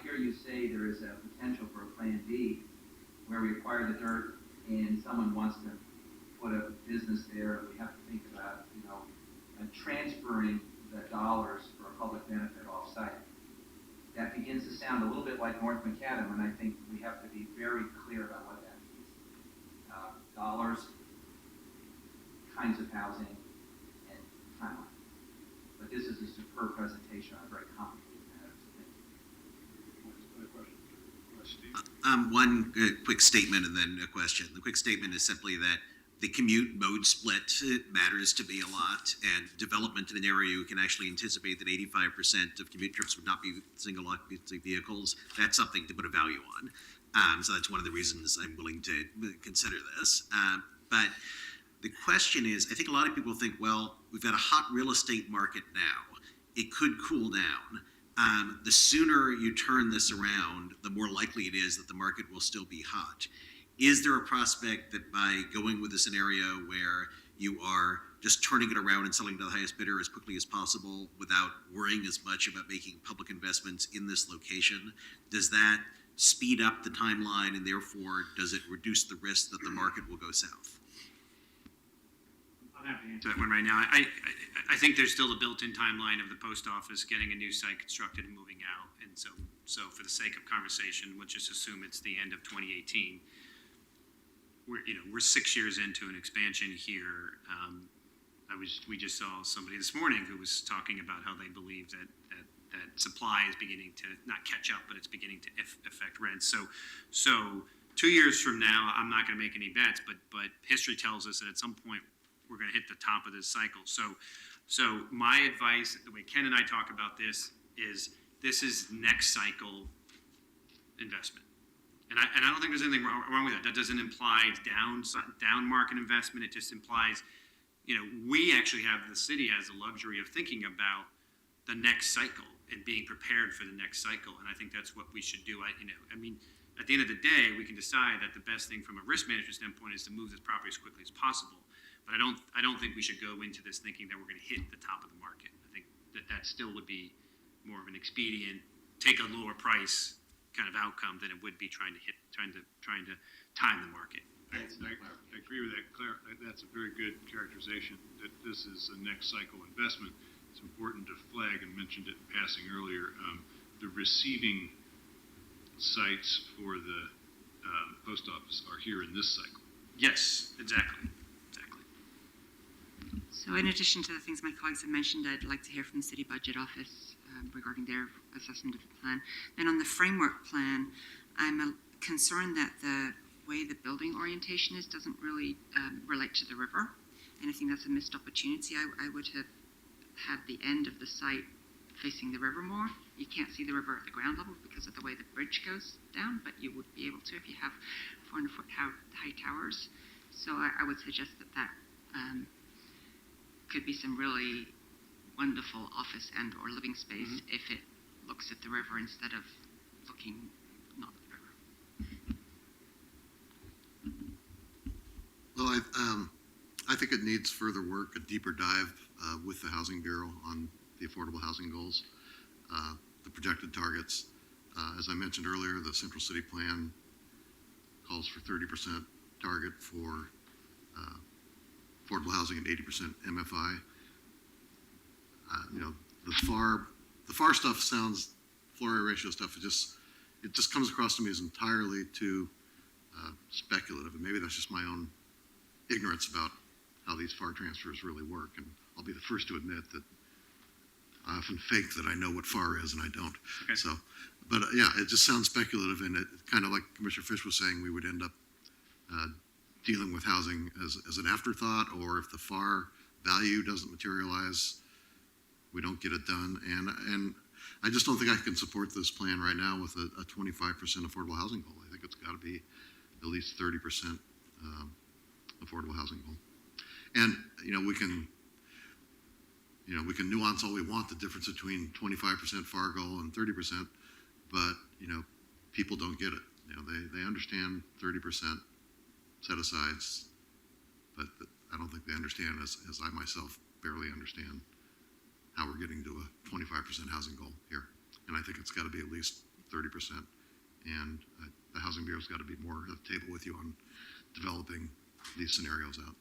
hear you say there is a potential for a plan B where we acquire the dirt and someone wants to put a business there, we have to think about, transferring the dollars for a public benefit off-site. That begins to sound a little bit like North Macadam, and I think we have to be very clear about what that means. Dollars, kinds of housing, and timeline. But this is a superb presentation on a very complicated matter, so thank you. Another question? Steve? One quick statement and then a question. The quick statement is simply that the commute mode split matters to me a lot, and development in an area you can actually anticipate that 85% of commute trips would not be single occupancy vehicles. That's something to put a value on. So that's one of the reasons I'm willing to consider this. But the question is, I think a lot of people think, well, we've got a hot real estate market now. It could cool down. The sooner you turn this around, the more likely it is that the market will still be hot. Is there a prospect that by going with a scenario where you are just turning it around and selling to the highest bidder as quickly as possible without worrying as much about making public investments in this location, does that speed up the timeline, and therefore does it reduce the risk that the market will go south? I'm happy to answer To that one right now. I think there's still the built-in timeline of the post office getting a new site constructed and moving out. And so for the sake of conversation, let's just assume it's the end of 2018. We're 6 years into an expansion here. We just saw somebody this morning who was talking about how they believe that supply is beginning to not catch up, but it's beginning to affect rents. So 2 years from now, I'm not going to make any bets, but history tells us that at some point we're going to hit the top of this cycle. So my advice, the way Ken and I talk about this is next cycle investment. And I don't think there's anything wrong with that. That doesn't imply down market investment. It just implies, we actually the city has the luxury of thinking about the next cycle and being prepared for the next cycle. And I think that's what we should do. At the end of the day, we can decide that the best thing from a risk management standpoint is to move this property as quickly as possible. But I don't think we should go into this thinking that we're going to hit the top of the market. I think that still would be more of an expedient, take a lower price kind of outcome than it would be trying to time the market. I agree with that, Claire. That's a very good characterization, that this is a next cycle investment. It's important to flag, and mentioned it in passing earlier, the receiving sites for the post office are here in this cycle. Yes, exactly. So in addition to the things my colleagues have mentioned, I'd like to hear from the City Budget Office regarding their assessment of the plan. Then on the framework plan, I'm concerned that the way the building orientation is doesn't really relate to the river. And I think that's a missed opportunity. I would have had the end of the site facing the river more. You can't see the river at the ground level because of the way the bridge goes down, but you would be able to if you have 400-foot high towers. So I would suggest that could be some really wonderful office and or living space if it looks at the river instead of looking not at the river. Well, I think it needs further work, a deeper dive with the Housing Bureau on the affordable housing goals, the projected targets. As I mentioned earlier, the Central City Plan calls for 30% target for affordable housing and 80% MFI. The FAR stuff sounds, floor area ratio stuff, it just comes across to me as entirely too speculative, and maybe that's just my own ignorance about how these FAR transfers really work. And I'll be the first to admit that I often fake that I know what FAR is and I don't. Okay. So, but yeah, it just sounds speculative, and it kind of like Commissioner Fish was saying, we would end up dealing with housing as an afterthought, or if the FAR value doesn't materialize, we don't get it done. And I just don't think I can support this plan right now with a 25% affordable housing goal. I think it's got to be at least 30% affordable housing goal. And we can nuance all we want the difference between 25% FAR goal and 30%, but people don't get it. They understand 30% set-asides, but I don't think they understand, as I myself barely understand, how we're getting to a 25% housing goal here. And I think it's got to be at least 30%. And the Housing Bureau's got to be more at the table with you on developing these scenarios out.